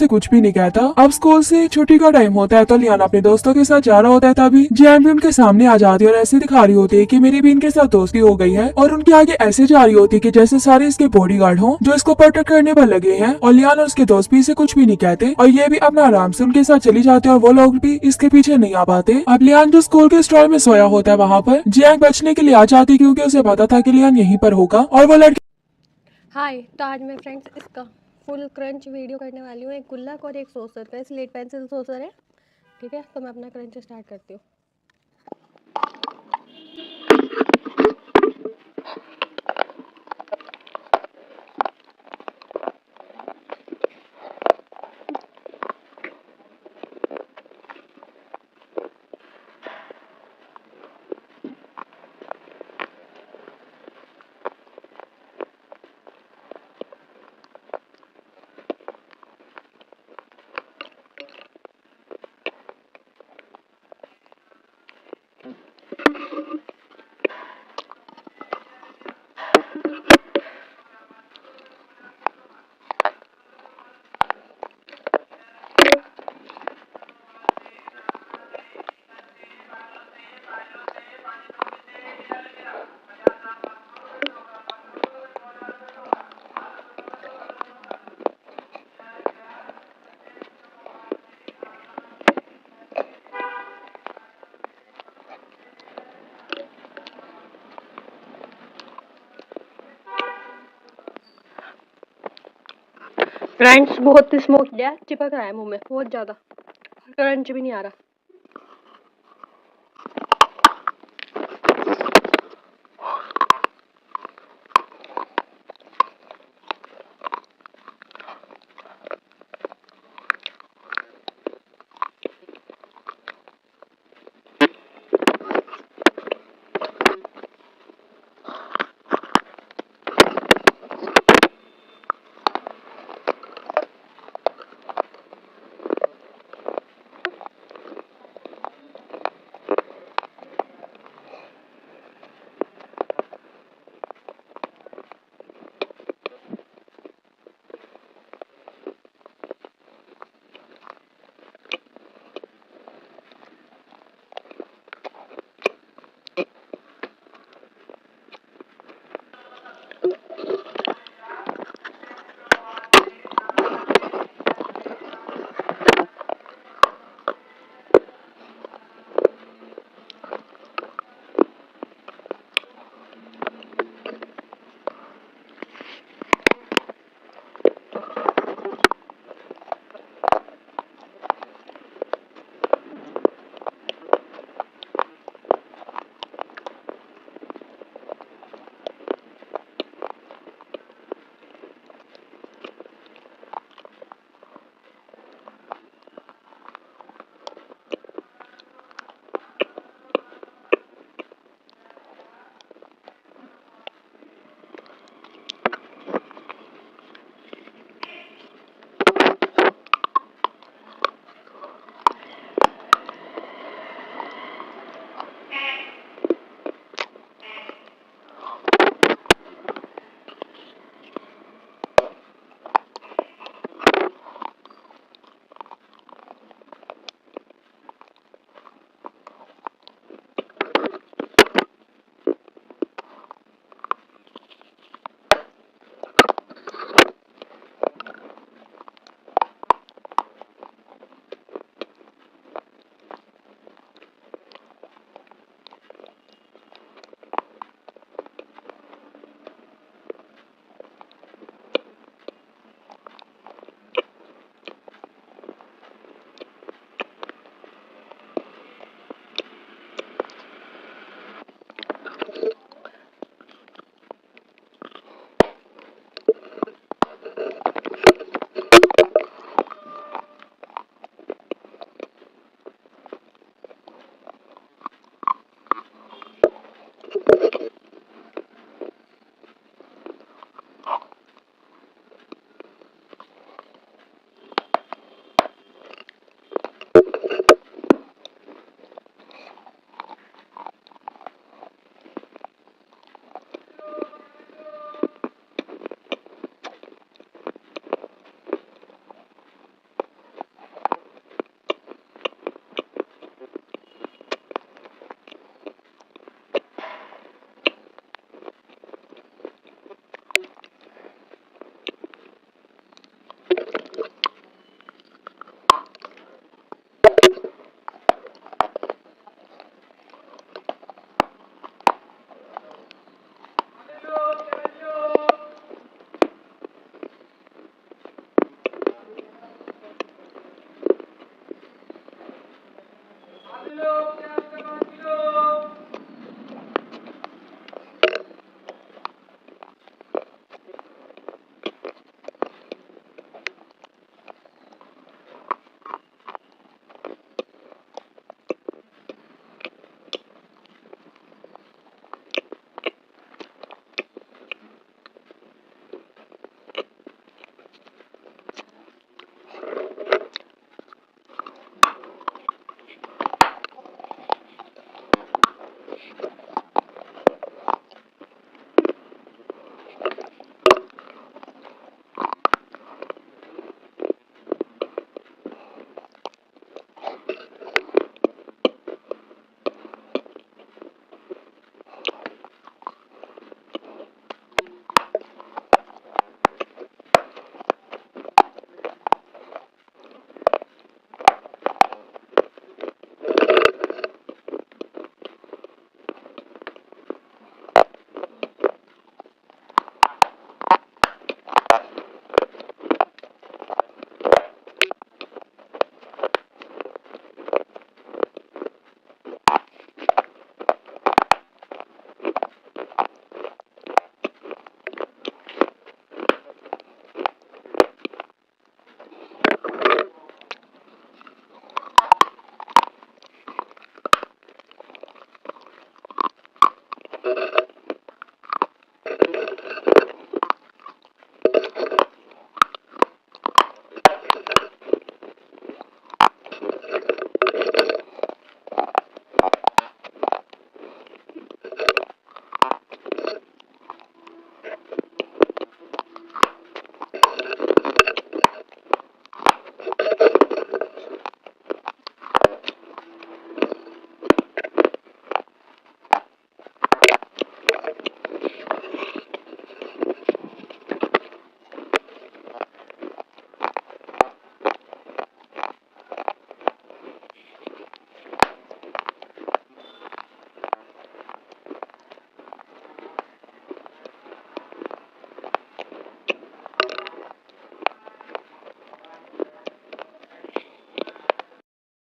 से कुछ भी नहीं कहता। अब स्कूल से छुट्टी का टाइम होता है तो लियान अपने दोस्तों के साथ जा रहा होता है, तभी जैन भी उनके सामने आ जाती है और ऐसे दिखा रही होती है कि मेरी भी इनके साथ दोस्ती हो गई है, और उनके आगे ऐसे जा रही होती है कि जैसे सारे इसके बॉडीगार्ड हो जो इसको प्रोटेक्ट करने पर लगे हैं। और लियान और उसके दोस्त भी इसे कुछ भी नहीं कहते और ये भी अपना आराम से उनके साथ चली जाते हैं और वो लोग भी इसके पीछे नहीं आ पाते। अब लियान जो स्कूल के स्टॉल में सोया होता है वहाँ पर जैंग बचने के लिए आ जाती है, क्योंकि उसे पता था कि लियान यहीं पर होगा और वो लड़की। हाय, तो आज मैं फ्रेंड्स इसका फुल क्रंच वीडियो करने वाली हूँ। एक गुल्लक और एक सोसर का, स्लेट पेंसिल सोसर है। ठीक है, तो मैं अपना क्रंच स्टार्ट करती हूँ। फ्रेंड्स बहुत स्मोक गया, चिपक रहा है मुंह में बहुत ज़्यादा, क्रंच भी नहीं आ रहा।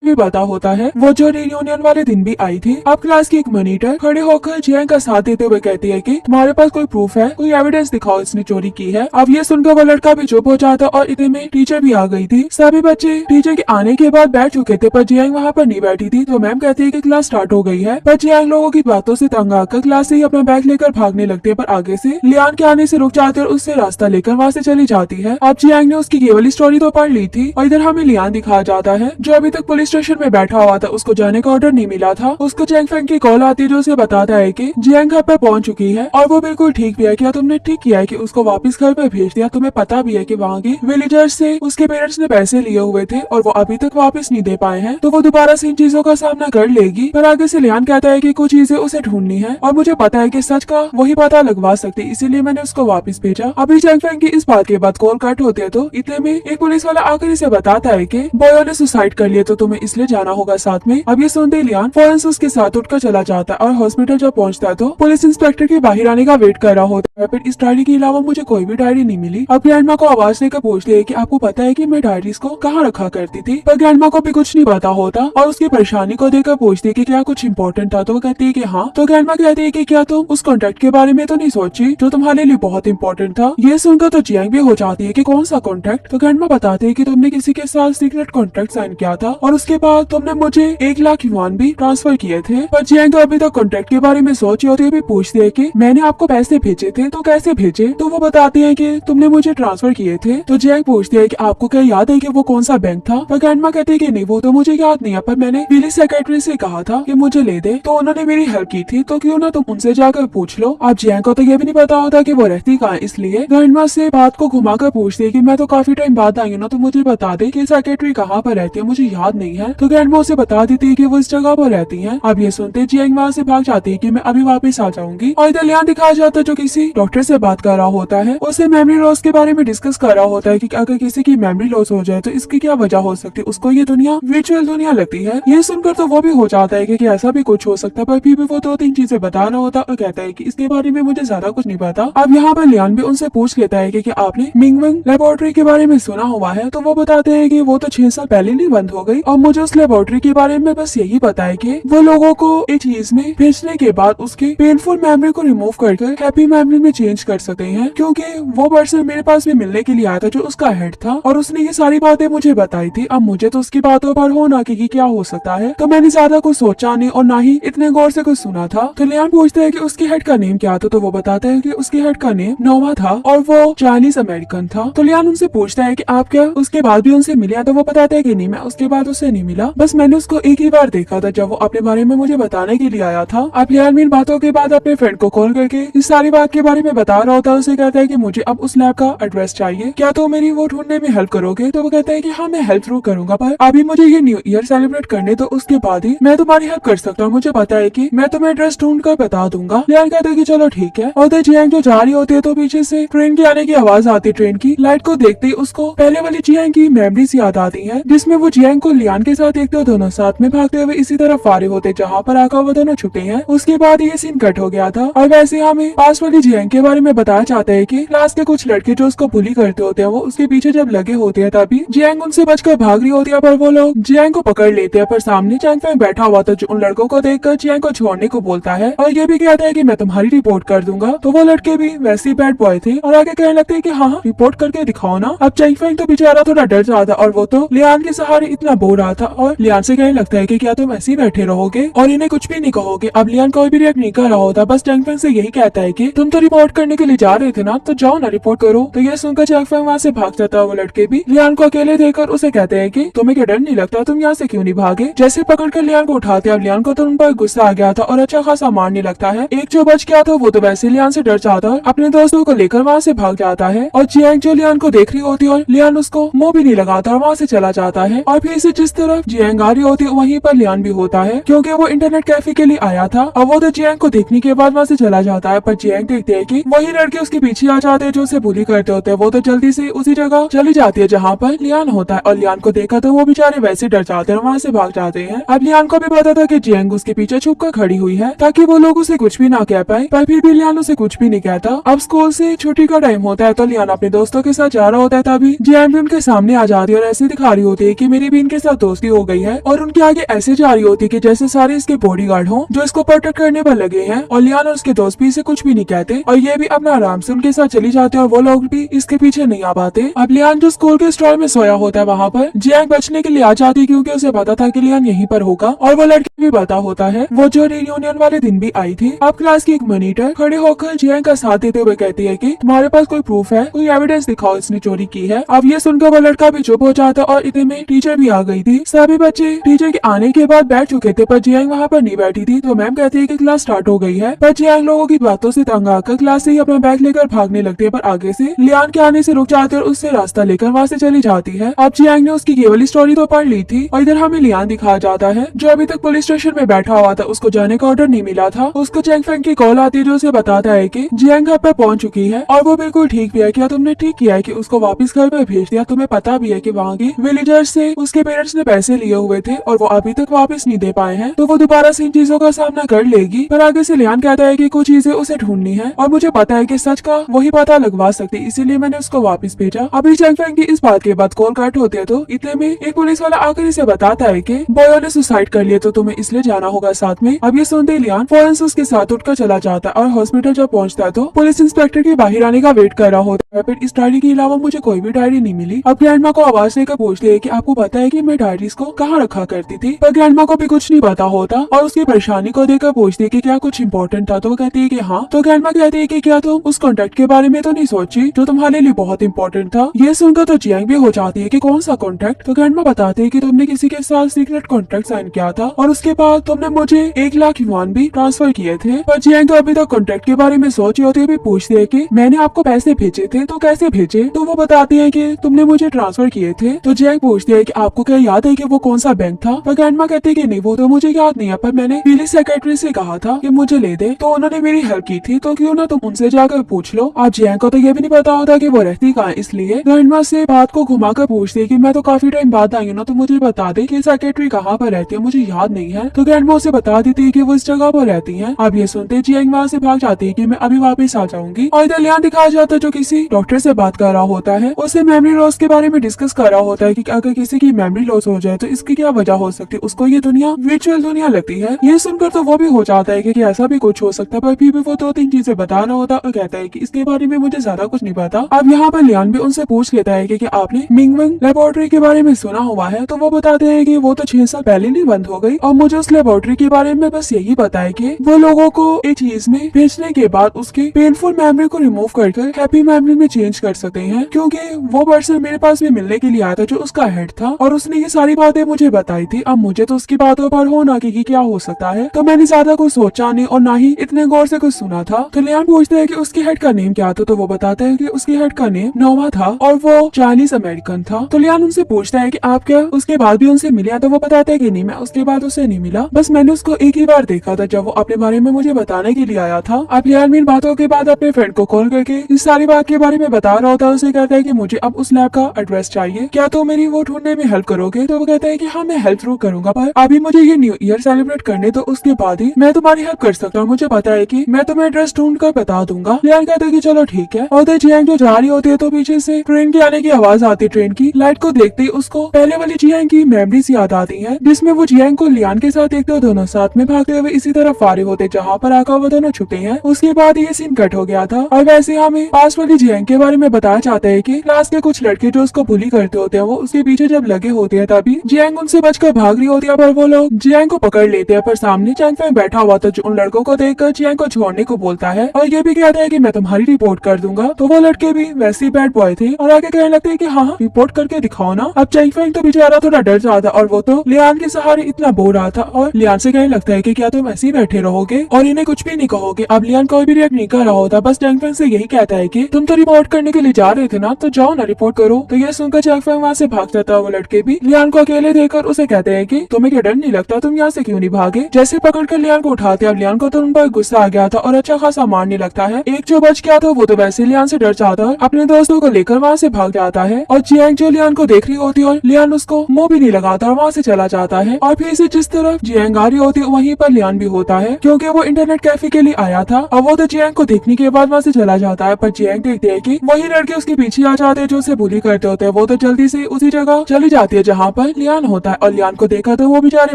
भी पता होता है वो जो रियूनियन वाले दिन भी आई थी। अब क्लास की एक मॉनिटर खड़े होकर जियांग का साथ देते हुए कहती है कि तुम्हारे पास कोई प्रूफ है, कोई एविडेंस दिखाओ इसने चोरी की है। अब ये सुनकर वो लड़का भी चुप हो जाता और इतने में टीचर भी आ गई थी। सभी बच्चे टीचर के आने के बाद बैठ चुके थे पर जियांग वहाँ पर नहीं बैठी थी। तो मैम कहती है कि क्लास स्टार्ट हो गई है, पर जियांग लोगों की बातों से तंग आकर क्लास से ही अपना बैग लेकर भागने लगती है। पर आगे से लियान के आने से रुक जाती है और उससे रास्ता लेकर वहाँ से चली जाती है। अब जियांग ने उसकी ये वाली स्टोरी तो पढ़ ली थी और इधर हमें लियान दिखाया जाता है जो अभी तक पुलिस स्टेशन में बैठा हुआ था। उसको जाने का ऑर्डर नहीं मिला था। उसको चैंग फेंग की कॉल आती है जो उसे बताता है कि जियांग घर पर पहुंच चुकी है और वो बिल्कुल ठीक भी है। क्या तुमने ठीक किया है कि उसको वापस घर पर भेज दिया? तुम्हें पता भी है कि वहाँ के विलेजर्स से उसके पेरेंट्स ने पैसे लिए हुए थे और वो अभी तक वापस नहीं दे पाए हैं, तो वो दोबारा से इन चीजों का सामना कर लेगी। पर आगे से लियान कहता है कि कुछ चीजें उसे ढूंढनी है और मुझे पता है कि सच का वही पता लगवा सकती, इसीलिए मैंने उसको वापस भेजा। अभी चैंग फेंग की इस बात के बाद कॉल कट होते है तो इतने में एक पुलिस वाला आकर इसे बताता है कि बॉयो ने सुसाइड कर लिया, तो तुम्हें इसलिए जाना होगा साथ में। अब ये सुनते लियान फौरन से उसके साथ उठकर चला जाता है और हॉस्पिटल जब पहुंचता है तो पुलिस इंस्पेक्टर के बाहर आने का वेट कर रहा होता है। फिर इस डायरी के अलावा मुझे कोई भी डायरी नहीं मिली। अब ग्रैंडमा को आवाज देकर पूछती है कि आपको पता है कि मैं डायरीज को कहाँ रखा करती थी, पर ग्रैंडमा को भी कुछ नहीं पता होता और उसकी परेशानी को देखकर पूछती है कि क्या कुछ इम्पोर्टेंट था, तो वो कहती है कि हाँ। तो ग्रैंडमा कहती है कि क्या तुम उस कॉन्ट्रैक्ट के बारे में तो नहीं सोची जो तुम्हारे लिए बहुत इंपॉर्टेंट था? ये सुनकर तो जियांग भी हो जाती है कि कौन सा कॉन्ट्रैक्ट? तो ग्रैंडमा बताते है कि तुमने किसी के साथ सीक्रेट कॉन्ट्रैक्ट साइन किया था और उसके बाद तुमने मुझे 1 लाख युआन भी ट्रांसफर किए थे। पर जियांग तो अभी तक कॉन्ट्रैक्ट के बारे में सोची होती है, भी पूछती है कि मैंने आपको पैसे भेजे थे तो कैसे भेजे? तो वो बताती है कि तुमने मुझे ट्रांसफर किए थे। तो जियांग पूछती है कि आपको क्या याद है कि वो कौन सा बैंक था? पर ग्रैंडमा कहती है कि नहीं, वो तो मुझे याद नहीं है, पर मैंने विलेज सेक्रेटरी से कहा था कि मुझे ले दे, तो उन्होंने मेरी हेल्प की थी, तो क्यों ना तुम उनसे जाकर पूछ लो। अब जियांग को तो ये भी नहीं पता होता कि वो रहती कहाँ, इसलिए ग्रैंडमा से बात को घुमाकर पूछती है कि मैं तो काफी टाइम बाद आई हूँ ना, तो मुझे बता दे कि सेक्रेटरी कहाँ पर रहती है, मुझे याद नहीं है। तो ग्रैंडमा उसे बता देती है कि वो इस जगह पर रहती है। अब ये सुनते जियांग वहाँ से भाग जाती है कि मैं अभी वापस आ जाऊंगी और इधर लियान दिखाया जाता है जो किसी डॉक्टर से बात कर रहा होता है। उसे मेमोरी लॉस के बारे में डिस्कस कर रहा होता है कि अगर किसी की मेमोरी लॉस हो जाए तो इसकी क्या वजह हो सकती है, उसको ये दुनिया वर्चुअल दुनिया लगती है। ये सुनकर तो वो भी हो जाता है कि ऐसा भी कुछ हो सकता है, पर फिर भी वो 2-3 चीजें बता रहा होता और कहता है कि इसके बारे में मुझे ज्यादा कुछ नहीं पता। अब यहाँ पर लियान भी उनसे पूछ लेता है कि आपने मिंगवेंग लेबोरेटरी के बारे में सुना हुआ है? तो वो बताते हैं कि वो तो 6 साल पहले नहीं बंद हो गई और मुझे उस लेबोरेटरी के बारे में बस यही पता है कि वो लोगों को एक चीज में भेजने के बाद उसके पेनफुल मेमोरी को रिमूव करके हैप्पी मेमोरी में चेंज कर सकते हैं, क्योंकि वो पर्सन मेरे पास भी मिलने के लिए आया था जो उसका हेड था और उसने ये सारी बातें मुझे बताई थी। अब मुझे तो उसकी बातों पर हो ना कि क्या हो सकता है, तो मैंने ज्यादा कुछ सोचा नहीं और ना ही इतने गौर से कुछ सुना था। तो लियान पूछते हैं कि उसके हेड का नेम क्या था, तो वो बताते हैं कि उसके हेड का नेम नोवा था और वो चाइनीज अमेरिकन था। तो लियान उनसे पूछता है कि आप क्या उसके बाद भी उनसे मिले? तो वो बताते हैं कि नहीं, मैं उसके बाद उससे नहीं मिला, बस मैंने उसको एक ही बार देखा था जब वो अपने बारे में मुझे बताने के लिए आया था। अब लियान इन बातों के बाद अपने फ्रेंड को कॉल करके इस सारी बात के बारे में बता रहा होता है। उसे कहता है कि मुझे अब उस लैब का एड्रेस चाहिए, क्या तो मेरी वो ढूंढने में हेल्प करोगे? तो वो कहता है कि हाँ, मैं हेल्प जरूर करूंगा, पर अभी मुझे ये न्यू ईयर सेलिब्रेट करने तो उसके बाद ही मैं तुम्हारी हेल्प कर सकता हूँ। मुझे पता है कि मैं तुम्हें एड्रेस ढूंढ कर बता दूंगा। लियान कहता है कि चलो ठीक है। और जियांग जो जा रही होती है तो पीछे से ट्रेन के आने की आवाज आती है। ट्रेन की लाइट को देखते ही उसको पहले वाली जियांग की मेमोरीज याद आती है, जिसमें वो जियांग को लियान के साथ देखते हो दोनों साथ में भागते हुए इसी तरफ आ रहे होते जहाँ पर आकर वो दोनों छुपे हैं। उसके बाद ये सीन कट हो गया था और वैसे हमें पास वाली जियांग के बारे में बताया जाता है कि क्लास के कुछ लड़के जो उसको बुली करते होते हैं वो उसके पीछे जब लगे होते हैं तभी जियांग उनसे बचकर भाग रही होती है, पर वो लोग जियांग को पकड़ लेते हैं। पर सामने चैंग फेंग बैठा हुआ था जो उन लड़कों को देखकर जियांग को छोड़ने को बोलता है और ये भी कहता है कि मैं तुम्हारी रिपोर्ट कर दूंगा। तो वो लड़के भी वैसे ही बैड बॉय थे और आगे कहने लगते हैं कि हाँ रिपोर्ट करके दिखाओ ना। अब चैंग फेंग तो बेचारा थोड़ा डर जाता और वो तो लियान के सहारे इतना बोल रहा था और लियान से कहने लगता है कि क्या तुम ऐसे ही बैठे रहोगे और इन्हें कुछ भी नहीं कहोगे? अब लियान कोई भी रिएक्ट नहीं कर रहा होता, बस चैंग फेंग से यही कहता है कि तुम तो रिपोर्ट करने के लिए जा रहे थे ना, तो जाओ ना रिपोर्ट करो। तो ये सुनकर चैंग फेंग वहाँ से भाग जाता है। वो लड़के भी लियान को अकेले देखकर उसे कहते हैं कि तुम्हें क्या डर नहीं लगता, तुम यहाँ से क्यों नहीं भागे? जैसे पकड़कर लियान को उठाते, अब लियान को तो उन पर गुस्सा आ गया था और अच्छा खासा मारने लगता है। एक जो बच गया था वो तो वैसे लियान से डर जाता है, अपने दोस्तों को लेकर वहाँ से भाग जाता है और जियांग जो लियान को देख रही होती है और लियान उसको मुंह भी नहीं लगाता और वहाँ से चला जाता है। और फिर से जिस तरफ जियांग आ रही होती है वहीं पर लियान भी होता है, क्योंकि वो इंटरनेट कैफे के लिए आया था और वो तो जियांग को देखने के बाद वहाँ से चला जाता है। पर जियांग देखते है कि वही लड़के उसके पीछे आ जाते हैं जो उसे बुली करते होते हैं। वो तो जल्दी से उसी जगह चली जाती है जहाँ पर लियान होता है और लियान को देखा तो वो बेचारे वैसे डर जाते हैं और वहाँ से भाग जाते हैं। अब लियान को भी पता था कि जियांग उसके पीछे छुप कर खड़ी हुई है ताकि वो लोग उसे कुछ भी ना कह पाए, पर फिर भी लियान उसे कुछ भी नहीं कहता। अब स्कूल से छुट्टी का टाइम होता है तो लियान अपने दोस्तों के साथ जा रहा होता है, तभी जियांग भी उनके सामने आ जाती है और ऐसे दिखा रही होती है कि मेरी भी इनके साथ दोस्ती हो गई है और उनके आगे ऐसे जा रही होती कि जैसे सारे इसके बॉडीगार्ड हों जो इसको प्रोटेक्ट करने पर लगे हैं। और लियान और उसके दोस्त भी इसे कुछ भी नहीं कहते और ये भी अपना आराम से उनके साथ चली जाते हैं और वो लोग भी इसके पीछे नहीं आ पाते। अब लियान जो स्कूल के स्टॉल में सोया होता है वहाँ पर जियांग बचने के लिए आ जाती है क्योंकि उसे पता था कि लियान यहीं पर होगा और वो लड़की भी पता होता है वो जो रियूनियन वाले दिन भी आई थी। अब क्लास की एक मॉनिटर खड़े होकर जियांग का साथ देते हुए कहती है कि तुम्हारे पास कोई प्रूफ है, कोई एविडेंस दिखाओ इसने चोरी की है। अब ये सुनकर वो लड़का भी चुप हो जाता और इतने में टीचर भी आ गई थी। सभी बच्चे टीचर के आने के बाद बैठ चुके थे पर जियांग वहाँ पर नहीं बैठी थी तो मैम कहती है कि क्लास स्टार्ट हो गई है। पर जियांग लोगों की बातों से तंग आकर क्लास से ही अपना बैग लेकर भागने लगती है पर आगे से लियान के आने से रुक जाती है और उससे रास्ता लेकर वहाँ से चली जाती है। अब जियांग ने उसकी ये वाली स्टोरी तो पढ़ ली थी और इधर हमें लियान दिखाया जाता है जो अभी तक पुलिस स्टेशन में बैठा हुआ था, उसको जाने का ऑर्डर नहीं मिला था। उसको चैंग फेंग की कॉल आती है जो उसे बताता है कि जियांग घर पर पहुंच चुकी है और वो बिल्कुल ठीक भी है। क्या तुमने ठीक किया है कि उसको वापस घर पर भेज दिया? तुम्हें पता भी है कि वहाँ के विलेजर्स से उसके पेरेंट्स ने पैसे लिए हुए थे और वो अभी तक वापस नहीं दे पाए हैं, तो वो दोबारा से इन चीजों का सामना कर लेगी। पर आगे से लियान कहता है कि कुछ चीजें उसे ढूंढनी है और मुझे पता है कि सच का वही पता लगवा सकती, इसीलिए मैंने उसको वापस भेजा। अभी चैंग फेंग की इस बात के बाद कॉल कट होते हैं तो इतने में एक पुलिस वाला आकर इसे बताता है कि बॉयो ने सुसाइड कर लिया तो तुम्हें इसलिए जाना होगा साथ में। अब ये सुनते ही लियान फौरन से उसके साथ उठकर चला जाता है और हॉस्पिटल जब पहुंचता है तो पुलिस इंस्पेक्टर के बाहर आने का वेट कर रहा होता है। फिर इस डायरी के अलावा मुझे कोई भी डायरी नहीं मिली। अब ग्रैंडमा को आवाज देकर पूछते है कि आपको पता है कि मैं डायरीज को कहाँ रखा करती थी? पर ग्रैंडमा को भी कुछ नहीं पता होता और उसकी परेशानी को देखकर पूछती है कि क्या कुछ इम्पोर्टेंट था, तो वो कहती है कि हाँ। तो ग्रैंडमा कहती है कि क्या तुम उस कॉन्ट्रैक्ट के बारे में तो नहीं सोची जो तुम्हारे लिए बहुत इंपॉर्टेंट था? ये सुनकर तो जियांग भी हो जाती है कि कौन सा कॉन्ट्रैक्ट? तो ग्रैंडमा बताते है कि तुमने किसी के साथ सीक्रेट कॉन्ट्रैक्ट साइन किया था और उसके बाद तुमने मुझे 1 लाख युआन भी ट्रांसफर किए थे। पर जियांग तो अभी तक कॉन्ट्रैक्ट के बारे में सोच रही होती है, भी पूछती है कि मैंने आपको पैसे भेजे थे तो कैसे भेजे? तो वो बताती है कि तुमने मुझे ट्रांसफर किए थे। तो जियांग पूछती है कि आपको क्या याद है कि वो कौन सा बैंक था? पर ग्रैंडमा कहती है कि नहीं वो तो मुझे याद नहीं है, पर मैंने पुलिस सेक्रेटरी से कहा था कि मुझे ले दे तो उन्होंने मेरी हेल्प की थी, तो क्यों ना तुम उनसे जाकर पूछ लो। अब जियांग को तो ये भी नहीं पता होता कि वो रहती कहाँ, इसलिए ग्रैंडमा से बात को घुमाकर पूछती है कि मैं तो काफी टाइम बाद आई हूँ ना, तो मुझे बता दे कि सेक्रेटरी कहाँ पर रहती है, मुझे याद नहीं है। तो ग्रैंडमा उसे बता देती है कि वो इस जगह पर रहती है। अब ये सुनते जियांग वहाँ से भाग जाती है कि मैं अभी वापस आ जाऊंगी और इधर लियान दिखाया जाता है जो किसी डॉक्टर से बात कर रहा होता है, उससे मेमोरी लॉस के बारे में डिस्कस कर रहा होता है कि अगर किसी की मेमोरी लॉस हो जाए तो इसकी क्या वजह हो सकती है, उसको ये दुनिया वर्चुअल दुनिया लगती है। ये सुनकर तो वो भी हो जाता है कि ऐसा भी कुछ हो सकता है, पर फिर भी वो 2-3 चीजें बता रहा होता और कहता है कि इसके बारे में मुझे ज्यादा कुछ नहीं पता। अब यहाँ पर लियान भी उनसे पूछ लेता है कि आपने मिंगवेंग लेबोरेटरी के बारे में सुना हुआ है? तो वो बताते हैं कि वो तो 6 साल पहले नहीं बंद हो गई और मुझे उस लेबोरेटरी के बारे में बस यही पता है कि वो लोगों को एक चीज में भेजने के बाद उसके पेनफुल मेमोरी को रिमूव करके हैप्पी मेमोरी में चेंज कर सकते हैं, क्योंकि वो पर्सन मेरे पास भी मिलने के लिए आया था जो उसका हेड था और उसने ये सारी बातें मुझे बताई थी। अब मुझे तो उसकी बातों पर हो ना कि क्या हो सकता है, तो मैंने ज्यादा कुछ सोचा नहीं और ना ही इतने गौर से कुछ सुना था। तो लियान पूछते हैं कि उसके हेड का नेम क्या था? तो वो बताता है कि उसके हेड का नेम नोवा था और वो चाइनीज अमेरिकन था। तो लियान उनसे पूछता है कि आप क्या उसके बाद भी उनसे मिले? तो वो बताता है कि नहीं, मैं उसके बाद उससे नहीं मिला, बस मैंने उसको एक ही बार देखा था जब वो अपने बारे में मुझे बताने के लिए आया था। अब लियान इन बातों के बाद अपने फ्रेंड को कॉल करके इस सारी बात के बारे में बता रहा होता है। उसे कहता है कि मुझे अब उस लैब का एड्रेस चाहिए, क्या तो मेरी वो ढूंढने में हेल्प करोगे? तो वो कहता है कि हाँ मैं हेल्प जरूर करूंगा, पर अभी मुझे ये न्यू ईयर सेलिब्रेट करने तो उसके बाद ही मैं तुम्हारी हेल्प कर सकता हूँ। मुझे पता है कि मैं तुम्हें एड्रेस ढूंढ कर बता दूंगा। लियान कहता है कि चलो ठीक है। और जियांग जो जा रही होती है तो पीछे से ट्रेन के आने की आवाज आती है। ट्रेन की लाइट को देखते ही उसको पहले वाली जियांग की मेमोरीज याद आती है, जिसमें वो जियांग को लियान के साथ देखते हो दोनों साथ में भागते हुए इसी तरफ आ रहे होते जहाँ पर आकर वो दोनों छुपे हैं। उसके बाद ये सीन कट हो गया था और वैसे हमें पास वाली जियांग के बारे में बताया जाता है कि क्लास के कुछ लड़के जो उसको बुली करते होते हैं वो उसके पीछे जब लगे होते हैं तभी जियांग उनसे बचकर भाग रही होती है, पर वो लोग जियांग को पकड़ लेते हैं। पर सामने चैंग फेंग बैठा हुआ था जो उन लड़कों को देखकर जियांग को छोड़ने को बोलता है और ये भी कहता है कि मैं तुम्हारी रिपोर्ट कर दूंगा। तो वो लड़के भी वैसे ही बैड बॉय थे और आगे कहने लगते हैं कि हाँ रिपोर्ट करके दिखाओ ना। अब चैंग फेंग तो बेचारा थोड़ा डर जाता और वो तो लियान के सहारे इतना बोल रहा था और लियान से कहने लगता है कि क्या तुम ऐसे ही बैठे रहोगे और इन्हें कुछ भी नहीं कहोगे? अब लियान कोई भी रिएक्ट नहीं कर रहा होता, बस चैंग फेंग से यही कहता है कि तुम तो रिपोर्ट करने के लिए जा रहे थे ना, तो जाओ ना रिपोर्ट करो। तो ये सुनकर चैंग फेंग वहाँ से भाग जाता है। वो लड़के भी लियान को अकेले देखकर उसे कहते हैं कि तुम्हें क्या डर नहीं लगता, तुम यहाँ से क्यों नहीं भागे? जैसे पकड़कर लियान को उठाते, अब लियान को तो उन पर गुस्सा आ गया था और अच्छा खासा मारने लगता है। एक जो बच गया था वो तो वैसे लियान से डर जाता है, अपने दोस्तों को लेकर वहाँ से भाग जाता है और जियांग जो लियान को देख रही होती है और लियान उसको मुंह भी नहीं लगाता और वहाँ से चला जाता है। और फिर से जिस तरफ जियांग आ रही होती है वहीं पर लियान भी होता है, क्योंकि वो इंटरनेट कैफे के लिए आया था और वो तो जियांग को देखने के बाद वहाँ से चला जाता है। पर जियांग देखते है कि वही लड़के उसके पीछे आ जाते हैं जो उसे बुली करते होते हैं। वो तो जल्दी से उसी जगह चली जाती है जहाँ पर लियान होता है और लियान को देखा तो वो बेचारे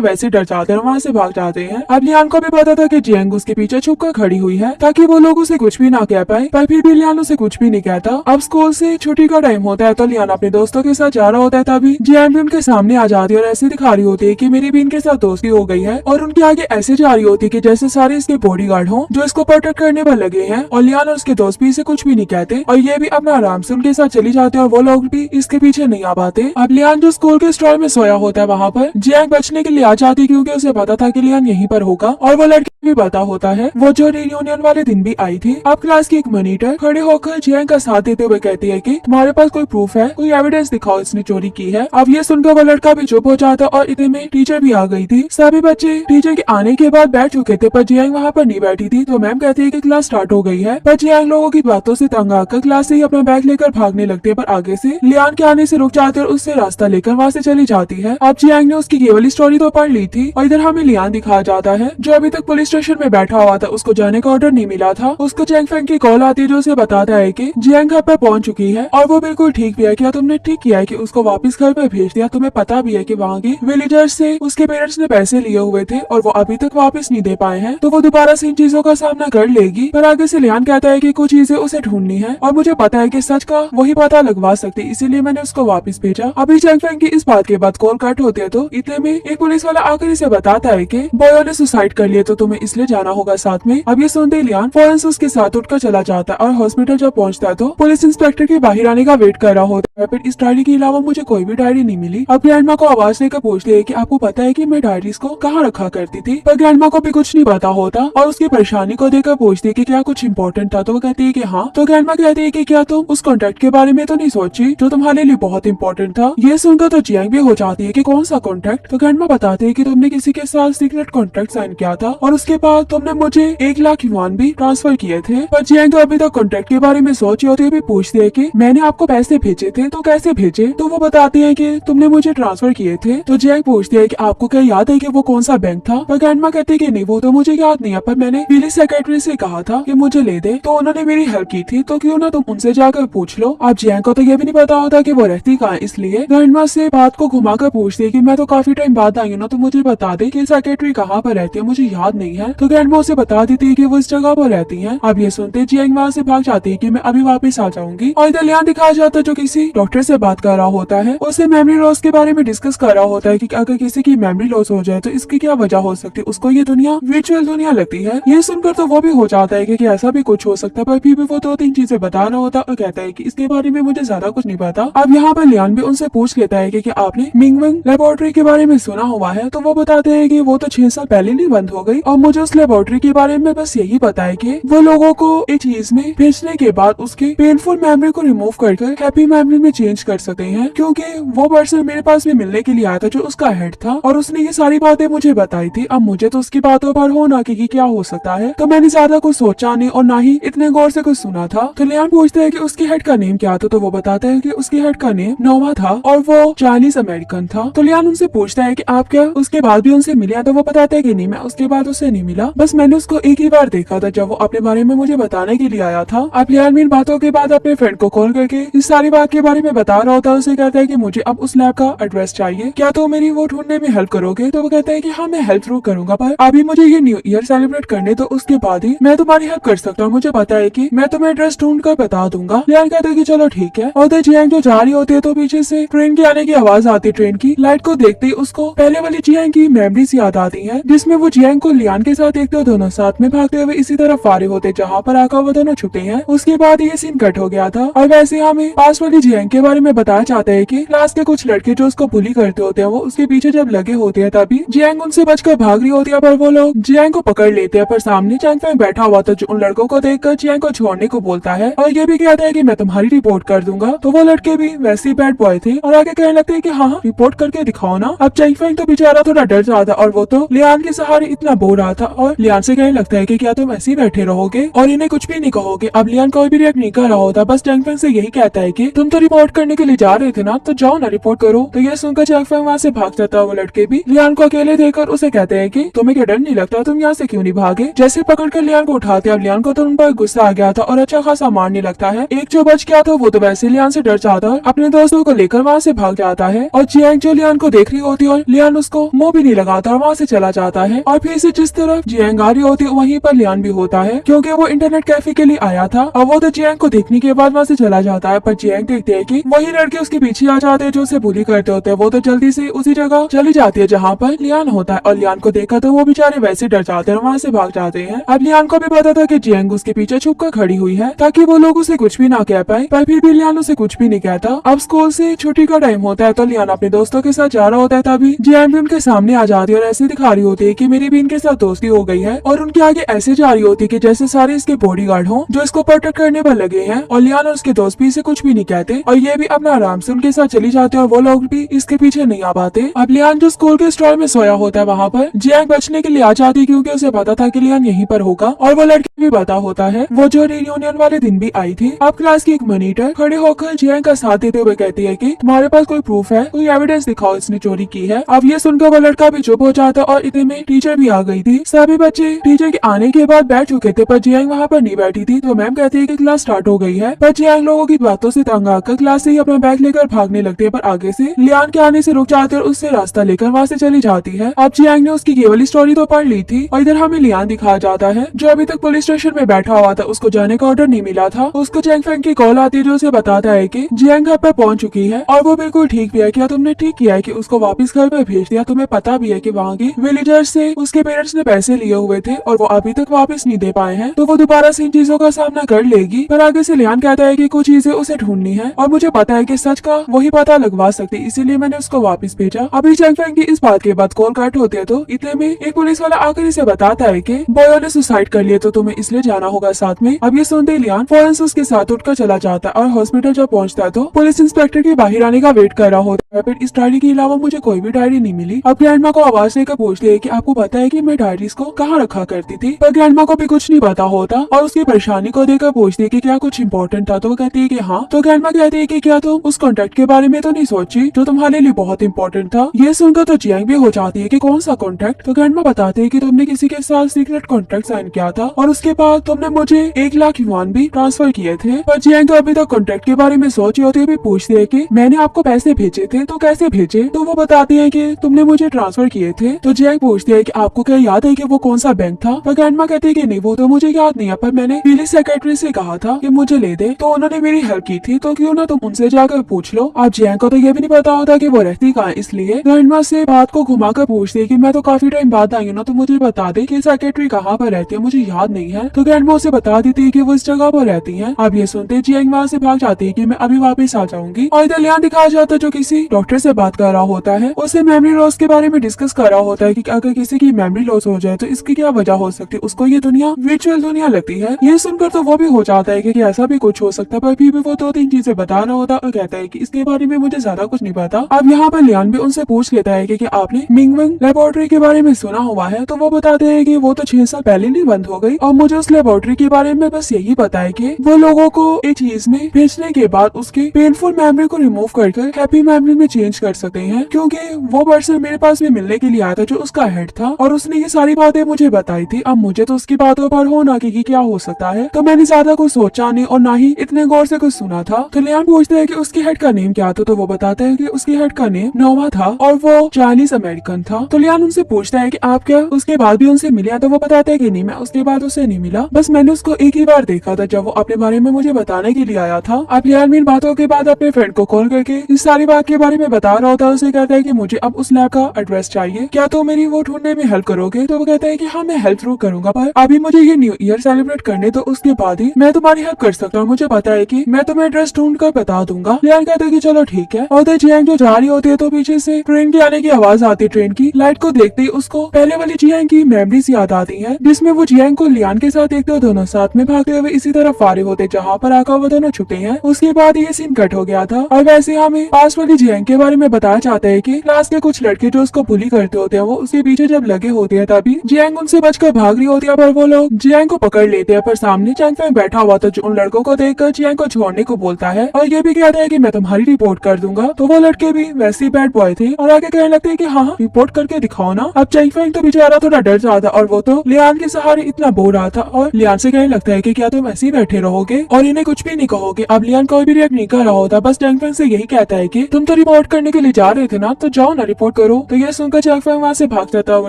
वैसे डर जाते हैं, वहाँ से भाग जाते हैं। अब लियान को भी पता था कि जियांग उसके पीछे छुप कर खड़ी हुई है ताकि वो लोग उसे कुछ भी ना कह पाए, पर फिर भी लियान उसे कुछ भी नहीं कहता। अब स्कूल से छुट्टी का टाइम होता है तो लियान अपने दोस्तों के साथ जा रहा होता है, तभी जियांग भी उनके सामने आ जाती है और ऐसे दिखा रही होती है कि मेरी भी इनके साथ दोस्ती हो गई है, और उनके आगे ऐसे जा रही होती है कि जैसे सारे इसके बॉडीगार्ड हों जो इसको प्रोटेक्ट करने पर लगे हैं। और लियान और उसके दोस्त भी इसे कुछ भी नहीं कहते और ये भी अपना आराम से उनके साथ चली जाते हैं और वो लोग भी इसके पीछे नहीं आ पाते। अब लियान जो स्कूल के स्टॉल में सोया होता है वहाँ पर जियांग बचने के लिए आ जाती है क्योंकि उसे पता था कि लियान यहीं पर होगा, और वो लड़की भी पता होता है वो जो रियूनियन वाले दिन भी आई थी। अब क्लास की एक मॉनिटर खड़े होकर जियांग का साथ देते हुए कहती है कि तुम्हारे पास कोई प्रूफ है, कोई एविडेंस दिखाओ इसने चोरी की है। अब ये सुनकर वो लड़का भी चुप हो जाता और इतने में टीचर भी आ गई थी। सभी बच्चे टीचर के आने के बाद बैठ चुके थे पर जियांग वहाँ पर नहीं बैठी थी, तो मैम कहती है कि क्लास स्टार्ट हो गई है। पर जियांग लोगों की बातों से तंग आकर क्लास से ही अपना बैग लेकर भागने लगते हैं, पर आगे से लियान के आने से रुक जाते और उससे रास्ता लेकर वहाँ से चली जाती है। अब जियांग ने उसकी केवल स्टोरी तो पढ़ ली थी और इधर हमें लियान दिखाया जाता है जो अभी तक पुलिस स्टेशन में बैठा हुआ था, उसको जाने का ऑर्डर नहीं मिला था। उसको चैंग फेंग की कॉल आती है जो उसे बताता है कि जियांग घर पर पहुंच चुकी है और वो बिल्कुल ठीक भी है। क्या तुमने ठीक किया है कि उसको वापस घर पर भेज दिया? तुम्हें पता भी है कि वहाँ के विलेजर्स से उसके पेरेंट्स ने पैसे लिए हुए थे और वो अभी तक वापस नहीं दे पाए हैं, तो वो दोबारा से इन चीजों का सामना कर लेगी। पर आगे से लियान कहता है कि कुछ चीजें उसे ढूंढनी है और मुझे पता है कि सच का वही पता लगवा सकती, इसीलिए मैंने उसको वापस भेजा। अभी चैंग फेंग की इस बात के बाद कॉल कट होती है तो इतने में एक पुलिस वाला आकर इसे बताता है कि बॉयो ने सुसाइड कर लिया, तो तुम्हें इसलिए जाना होगा साथ में। अब ये सुनते ही लियान फौरन से उसके साथ उठकर चला जाता है और हॉस्पिटल जब पहुंचता है तो पुलिस इंस्पेक्टर के बाहर आने का वेट कर रहा होता है। फिर इस डायरी के अलावा मुझे कोई भी डायरी नहीं मिली। अब ग्रैंडमा को आवाज देकर पूछती है कि आपको पता है कि मैं डायरीज को कहाँ रखा करती थी, पर ग्रैंडमा को भी कुछ नहीं पता होता और उसकी परेशानी को देखकर पूछती है कि क्या कुछ इम्पोर्टेंट था, तो वो कहती है कि हाँ। तो ग्रैंडमा कहती है कि क्या तुम उस कॉन्ट्रैक्ट के बारे में तो नहीं सोची जो तुम्हारे लिए बहुत इंपॉर्टेंट था? ये सुनकर तो जियांग भी हो जाती है कि कौन सा कॉन्ट्रैक्ट? तो ग्रैंडमा बताते है कि तुमने किसी के साथ सीक्रेट कॉन्ट्रैक्ट साइन किया था और उसके बाद तुमने मुझे 1 लाख युआन भी ट्रांसफर किए थे। पर जियांग तो अभी तक कॉन्ट्रैक्ट के बारे में सोची होती है, भी पूछती है कि मैंने आपको पैसे भेजे थे तो कैसे भेजे? तो वो बताती है कि तुमने मुझे ट्रांसफर किए थे। तो जियांग पूछती है कि आपको क्या याद है कि वो कौन सा बैंक था? पर ग्रैंडमा कहती है कि नहीं, वो तो मुझे याद नहीं है, पर मैंने पुलिस सेक्रेटरी से कहा था कि मुझे ले दे, तो उन्होंने मेरी हेल्प की थी, तो क्यों ना तुम उनसे जाकर पूछ लो। अब जियांग को तो ये भी नहीं पता होता कि वो रहती कहाँ है, इसलिए ग्रैंडमा से बात को घुमाकर पूछती है कि मैं तो काफी टाइम बाद आई हूँ ना, तो मुझे बता दे कि सेक्रेटरी कहाँ पर रहती है, मुझे याद नहीं है। तो ग्रैंडमा उसे बता देती है कि वो इस जगह पर रहती है। अब ये सुनते जियांग वहाँ से भाग जाती है कि मैं अभी वापस आ जाऊंगी, और इधर लियान दिखाया जाता है जो किसी डॉक्टर से बात कर रहा होता है, उसे मेमोरी लॉस के बारे में डिस्कस कर रहा होता है कि अगर किसी की मेमोरी लॉस हो जाए तो इसकी क्या वजह हो सकती है, उसको ये दुनिया वर्चुअल दुनिया लगती है। ये सुनकर तो वो भी हो जाता है कि ऐसा भी कुछ हो सकता है, पर फिर भी वो 2-3 चीजें बता रहा होता और कहता है कि इसके बारे में मुझे ज्यादा कुछ नहीं पता। अब यहाँ पर लियान भी उनसे पूछ लेता है कि आपने मिंगवेंग लेबोरेटरी के बारे में सुना हुआ है? तो वो बताते हैं कि वो तो 6 साल पहले नहीं बंद हो गई, और मुझे उस लेबोरेटरी के बारे में बस यही पता है कि वो लोगों को एक चीज में भेजने के बाद उसके पेनफुल मेमोरी को रिमूव करके हैप्पी मेमोरी में चेंज कर सकते हैं, क्योंकि वो पर्सन मेरे पास भी मिलने के लिए आया था जो उसका हेड था और उसने ये सारी बातें मुझे बताई थी। अब मुझे तो उसकी बातों पर होना कि क्या हो सकता है, तो मैंने ज्यादा कुछ सोचा नहीं और ना ही इतने गौर से कुछ सुना था। तो लियान पूछते हैं कि उसके हेड का नेम क्या था, तो वो बताता है कि उसके हेड का नेम नोवा था और वो चाइनीज अमेरिकन था। तो लियान उनसे पूछता है कि आप क्या उसके बाद भी उनसे मिले? तो वो बताता है कि नहीं, मैं उसके बाद उससे नहीं मिला, बस मैंने उसको एक ही बार देखा था जब वो अपने बारे में मुझे बताने के लिए आया था। अब लियान भी इन बातों के बाद अपने फ्रेंड को कॉल करके इस सारी बात के बारे में बता रहा होता है। उसे कहता है कि मुझे अब उस लैब का एड्रेस चाहिए, क्या तो मेरी वो ढूंढने में हेल्प करोगे? तो वो कहता है कि हाँ, मैं हेल्प जरूर करूंगा, पर अभी मुझे ये न्यू ईयर सेलिब्रेट करने तो उसके बाद ही मैं तुम्हारी हेल्प कर सकता हूँ। मुझे पता है कि मैं तुम्हें एड्रेस ढूंढ कर बता दूंगा। लियान कहता है कि चलो ठीक है। और जियांग जो जा रही होती है तो पीछे से ट्रेन के आने की आवाज आती है। ट्रेन की लाइट को देखते ही उसको पहले वाली जियांग की मेमोरीज याद आती है, जिसमें वो जियांग को लियान के साथ देखते हो दोनों साथ में भागते हुए इसी तरफ आ रहे होते जहाँ पर आकर वो दोनों छुपे हैं। उसके बाद ये सीन कट हो गया था और वैसे हमें पास वाली जियांग के बारे में बताया जाता है कि क्लास के कुछ लड़के जो उसको बुली करते होते हैं वो उसके पीछे जब लगे होते हैं तभी जियांग उनसे बचकर भाग रही होती है, पर वो लोग जियांग को पकड़ लेते हैं। पर सामने चैंग फेंग बैठा हुआ था जो उन लड़कों को देखकर जियांग को छोड़ने को बोलता है और ये भी कहता है कि मैं तुम्हारी रिपोर्ट कर दूंगा। तो वो लड़के भी वैसे ही बैड बॉय थे और आगे कहने लगते हैं कि हाँ, रिपोर्ट करके दिखाओ ना। अब चैंग फेंग तो बेचारा थोड़ा डर जाता और वो तो लियान के सहारे इतना बोल रहा था और लियान से कहने लगता है कि क्या तुम ऐसे ही बैठे रहोगे और इन्हें कुछ भी नहीं कहोगे? अब लियान कोई भी रिएक्ट नहीं कर रहा होता, बस चैंग फेंग से यही कहता है कि तुम तो रिपोर्ट करने के लिए जा रहे थे ना, तो जाओ ना, रिपोर्ट करो। तो ये सुनकर चैंग फेंग वहाँ से भाग जाता है। वो लड़के भी लियान को अकेले देखकर उसे कहते हैं कि तुम्हें क्या डर नहीं लगता, तुम यहाँ से क्यों नहीं भागे? जैसे पकड़कर लियान को उठाते, अब लियान को तो उन पर गुस्सा आ गया था और अच्छा खासा मारने लगता है। एक जो बच गया था वो तो वैसे लियान से डर जाता है, अपने दोस्तों को लेकर वहाँ से भाग जाता है और जियांग जो लियान को देख रही होती है और लियान उसको मुंह भी नहीं लगाता और वहाँ से चला जाता है। और फिर से जिस तरफ जियांग आ रही होती है वहीं पर लियान भी होता है, क्योंकि वो इंटरनेट कैफे के लिए आया था और वो तो जियांग को देखने के बाद वहाँ से चला जाता है। पर जियांग देखते है कि वही लड़के उसके पीछे आ जाते हैं जो उसे बुली करते होते हैं। वो तो जल्दी से उसी जगह चली जाती है जहाँ पर लियान होता है और लियान को देखा तो वो बेचारे वैसे डर जाते हैं और वहाँ से भाग जाते हैं। अब लियान को भी पता था कि जियांग उसके पीछे छुप कर खड़ी हुई है ताकि वो लोग उसे कुछ भी ना कह पाए, पर फिर भी लियान उसे कुछ भी नहीं कहता। अब स्कूल से छुट्टी का टाइम होता है तो लियान अपने दोस्तों के साथ जा रहा होता है, तभी जियांग भी उनके सामने आ जाती है और ऐसे दिखा रही होती है कि मेरी भी इनके साथ दोस्ती हो गई है और उनके आगे ऐसे जा रही होती है कि जैसे सारे इसके बॉडीगार्ड हो जो इसको प्रोटेक्ट करने पर लगे हैं। और लियान और उसके दोस्त भी इसे कुछ भी नहीं कहते और ये भी अपना आराम से उनके साथ चली जाते हैं और वो लोग भी इसके पीछे नहीं आ पाते। अब लियान जो स्कूल के स्टॉल में सोया होता है वहाँ पर जियांग बचने के लिए आ जाती है, क्योंकि उसे पता था कि लियान यहीं पर होगा और वो लड़की भी पता होता है वो जो रियूनियन वाले दिन भी आई थी। अब क्लास की एक मॉनिटर खड़े होकर जियांग का साथ देते हुए कहती है कि तुम्हारे पास कोई प्रूफ है, कोई एविडेंस दिखाओ इसने चोरी की है। अब ये सुनकर वो लड़का भी चुप हो जाता और इतने में टीचर भी आ गई थी। सभी बच्चे टीचर के आने के बाद बैठ चुके थे पर जियांग वहाँ पर नहीं बैठी थी, तो मैम कहती है कि क्लास स्टार्ट हो गई है। पर जियांग लोगों की बातों से तंग आकर क्लास से ही अपना बैग लेकर भागने लगती है, पर आगे से लियान के आने से रुक जाते और उससे रास्ता लेकर वहाँ से चली जाती है। अब जियांग ने उसकी ये वाली स्टोरी तो पढ़ ली थी और इधर हमें लियान दिखाया जाता है जो अभी तक पुलिस स्टेशन में बैठा हुआ था, उसको जाने का ऑर्डर नहीं मिला था। उसको चैंग फेंग की कॉल आती है जो उसे बताता है कि जियांग घर पर पहुंच चुकी है और वो बिल्कुल ठीक भी है। क्या तुमने ठीक किया है कि उसको वापस घर पर भेज दिया? तुम्हें पता भी है कि वहाँ की विलेजर्स से उसके पेरेंट्स ने पैसे लिए हुए थे और वो अभी तक वापस नहीं दे पाए हैं, तो वो दोबारा से इन चीजों का सामना कर लेगी। पर आगे से लियान कहता है कि कुछ चीजें उसे ढूंढनी है और मुझे पता है कि सच का वही पता लगवा सकती, इसीलिए मैंने उसको वापस भेजा। अभी चैंग फेंग की इस बात के बाद कॉल कट होती है तो इतने में एक पुलिस वाला आकर इसे बताता है कि बॉयो ने सुसाइड कर लिया, तो तुम्हें इसलिए जाना होगा साथ में। अब ये सुनते लियान फौरन से उसके साथ उठकर चला जाता है और हॉस्पिटल जब पहुंचता है तो पुलिस इंस्पेक्टर के बाहर आने का वेट कर रहा होता है। फिर इस डायरी के अलावा मुझे कोई भी डायरी नहीं मिली। अब ग्रैंडमा को आवाज देकर पूछते है कि आपको पता है कि मैं डायरीज को कहाँ रखा करती थी, पर ग्रैंडमा को भी कुछ नहीं पता होता और उसकी परेशानी को देखकर पूछती है कि क्या कुछ इम्पोर्टेंट था, तो वो कहती है कि हाँ। तो ग्रैंडमा कहती है कि क्या तुम उस कॉन्ट्रैक्ट के बारे में तो नहीं सोची जो तुम्हारे लिए बहुत इंपॉर्टेंट था? ये सुनकर तो जियांग भी हो जाती है कि कौन सा कॉन्ट्रैक्ट? तो ग्रैंडमा बताते है कि तुमने किसी के साथ सीक्रेट कॉन्ट्रैक्ट साइन किया था और उसके बाद तुमने मुझे 1 लाख युआन भी ट्रांसफर किए थे। पर जियांग तो अभी तक कॉन्ट्रैक्ट के बारे में सोची होती है, भी पूछती है कि मैंने आपको पैसे भेजे थे तो कैसे भेजे? तो वो बताती है कि तुमने मुझे ट्रांसफर किए थे। तो जियांग पूछती है कि आपको क्या याद है कि वो कौन सा बैंक था? पर ग्रैंडमा कहती है कि नहीं वो तो मुझे याद नहीं है, पर मैंने पुलिस सेक्रेटरी से कहा था कि मुझे ले दे, तो उन्होंने मेरी हेल्प की थी, तो क्यों ना तुम उनसे जाकर पूछ लो। अब जियांग को तो ये भी नहीं पता होता कि वो रहती कहाँ, इसलिए ग्रैंडमा से बात को घुमाकर पूछती है कि मैं तो काफी टाइम बाद आई हूँ ना, तो मुझे बता दे कि सेक्रेटरी कहाँ पर रहती है, मुझे याद नहीं है। तो ग्रैंडमा उसे बता देती है कि वो इस जगह पर रहती है। अब ये सुनते जियांग वहाँ से भाग जाती है कि मैं अभी वापस आ जाऊंगी और इधर लियान दिखाया जाता है जो किसी डॉक्टर से बात कर रहा होता है, उसे मेमोरी लॉस के बारे में डिस्कस कर रहा होता है कि अगर किसी की मेमोरी लॉस हो जाए तो इसकी क्या वजह हो सकती है, उसको ये दुनिया वर्चुअल दुनिया लगती है। ये सुनकर तो वो भी हो जाता है कि ऐसा भी कुछ हो सकता है, पर फिर भी वो 2-3 चीजें बता रहा होता है और कहता है कि इसके बारे में मुझे ज्यादा कुछ नहीं पता। अब यहाँ पर लियान भी उनसे पूछ लेता है कि आपने मिंगवेंग लेबोरेटरी के बारे में सुना हुआ है? तो वो बताते हैं कि वो तो 6 साल पहले नहीं बंद हो गई और मुझे उस लेबोरेटरी के बारे में बस यही पता है कि वो लोगों को एक चीज में भेजने के बाद उसके पेनफुल मेमोरी को रिमूव कर हैप्पी मेमोरी में चेंज कर सकते हैं, क्योंकि वो पर्सन मेरे पास भी मिलने के लिए आया था जो उसका हेड था और उसने ये सारी बातें मुझे बताई थी। अब मुझे तो उसकी बातों पर हो ना कि क्या हो सकता है, तो मैंने ज्यादा कुछ सोचा नहीं और ना ही इतने गौर से कुछ सुना था। तो लियान पूछते हैं कि उसकी हेड का नेम क्या था, तो वो बताते हैं कि उसकी हेड का नेम नोवा था और वो चाइनीज अमेरिकन था। तो लियान उनसे पूछता है कि आप क्या उसके बाद भी उनसे मिले? तो वो बताते हैं कि नहीं, मैं उसके बाद उससे नहीं मिला, बस मैंने उसको एक ही बार देखा था जब वो अपने बारे में मुझे बताने के लिए आया था। अब लियान इन बातों के बाद अपने फ्रेंड को कॉल करके इस सारी बात के बारे में बता रहा होता है। उसे कहता है कि मुझे अब उस लैब का एड्रेस चाहिए, क्या तो मेरी वो ढूंढने में हेल्प करोगे? तो वो कहता है कि हाँ मैं हेल्प जरूर करूंगा, पर अभी मुझे ये न्यू ईयर सेलिब्रेट करने तो उसके बाद ही मैं तुम्हारी हेल्प कर सकता हूँ। मुझे पता है कि मैं तुम्हें एड्रेस ढूंढ कर बता दूंगा। लियान कहता है कि चलो ठीक है। और जियांग जो जा रही होती है तो पीछे से ट्रेन के आने की आवाज आती है। ट्रेन की लाइट को देखते ही उसको पहले वाली जियांग की मेमोरीज याद आती है, जिसमें वो जियांग को लियान के साथ देखते हो दोनों साथ में भागते हुए इसी तरफ फारे होते जहाँ पर आकर वो दोनों छुपे हैं। उसके बाद ये सीन कट हो गया था और वैसे हमें पास वाली जियांग के बारे में बताया जाता है कि क्लास के कुछ लड़के जो उसको बुली करते होते हैं वो उसके पीछे जब लगे होते हैं तभी जियांग उनसे बचकर भाग रही होती है, पर वो लोग जियांग को पकड़ लेते हैं। पर सामने चैंग फेंग बैठा हुआ था जो उन लड़कों को देखकर जियांग को छोड़ने को बोलता है और ये भी कहता है कि मैं तुम्हारी रिपोर्ट कर दूंगा। तो वो लड़के भी वैसे बैड बॉय थे और आगे कहने लगते हैं कि हाँ रिपोर्ट करके दिखाओ ना। अब चैंग फेंग तो बेचारा थोड़ा डर जाता और वो तो लियान के सहारे इतना बोल रहा था और लियान से कहने लगता है कि क्या तुम ऐसे ही बैठे रहोगे और इन्हें कुछ भी नहीं कहोगे। अब लियान कोई भी रिएक्ट नहीं कर रहा होता, बस चैंग फेंग से यही कहता है कि तुम तो रिपोर्ट करने के लिए जा रहे थे ना, तो जाओ ना रिपोर्ट करो। तो ये सुनकर जैक फैंग वहाँ से भाग जाता है। वो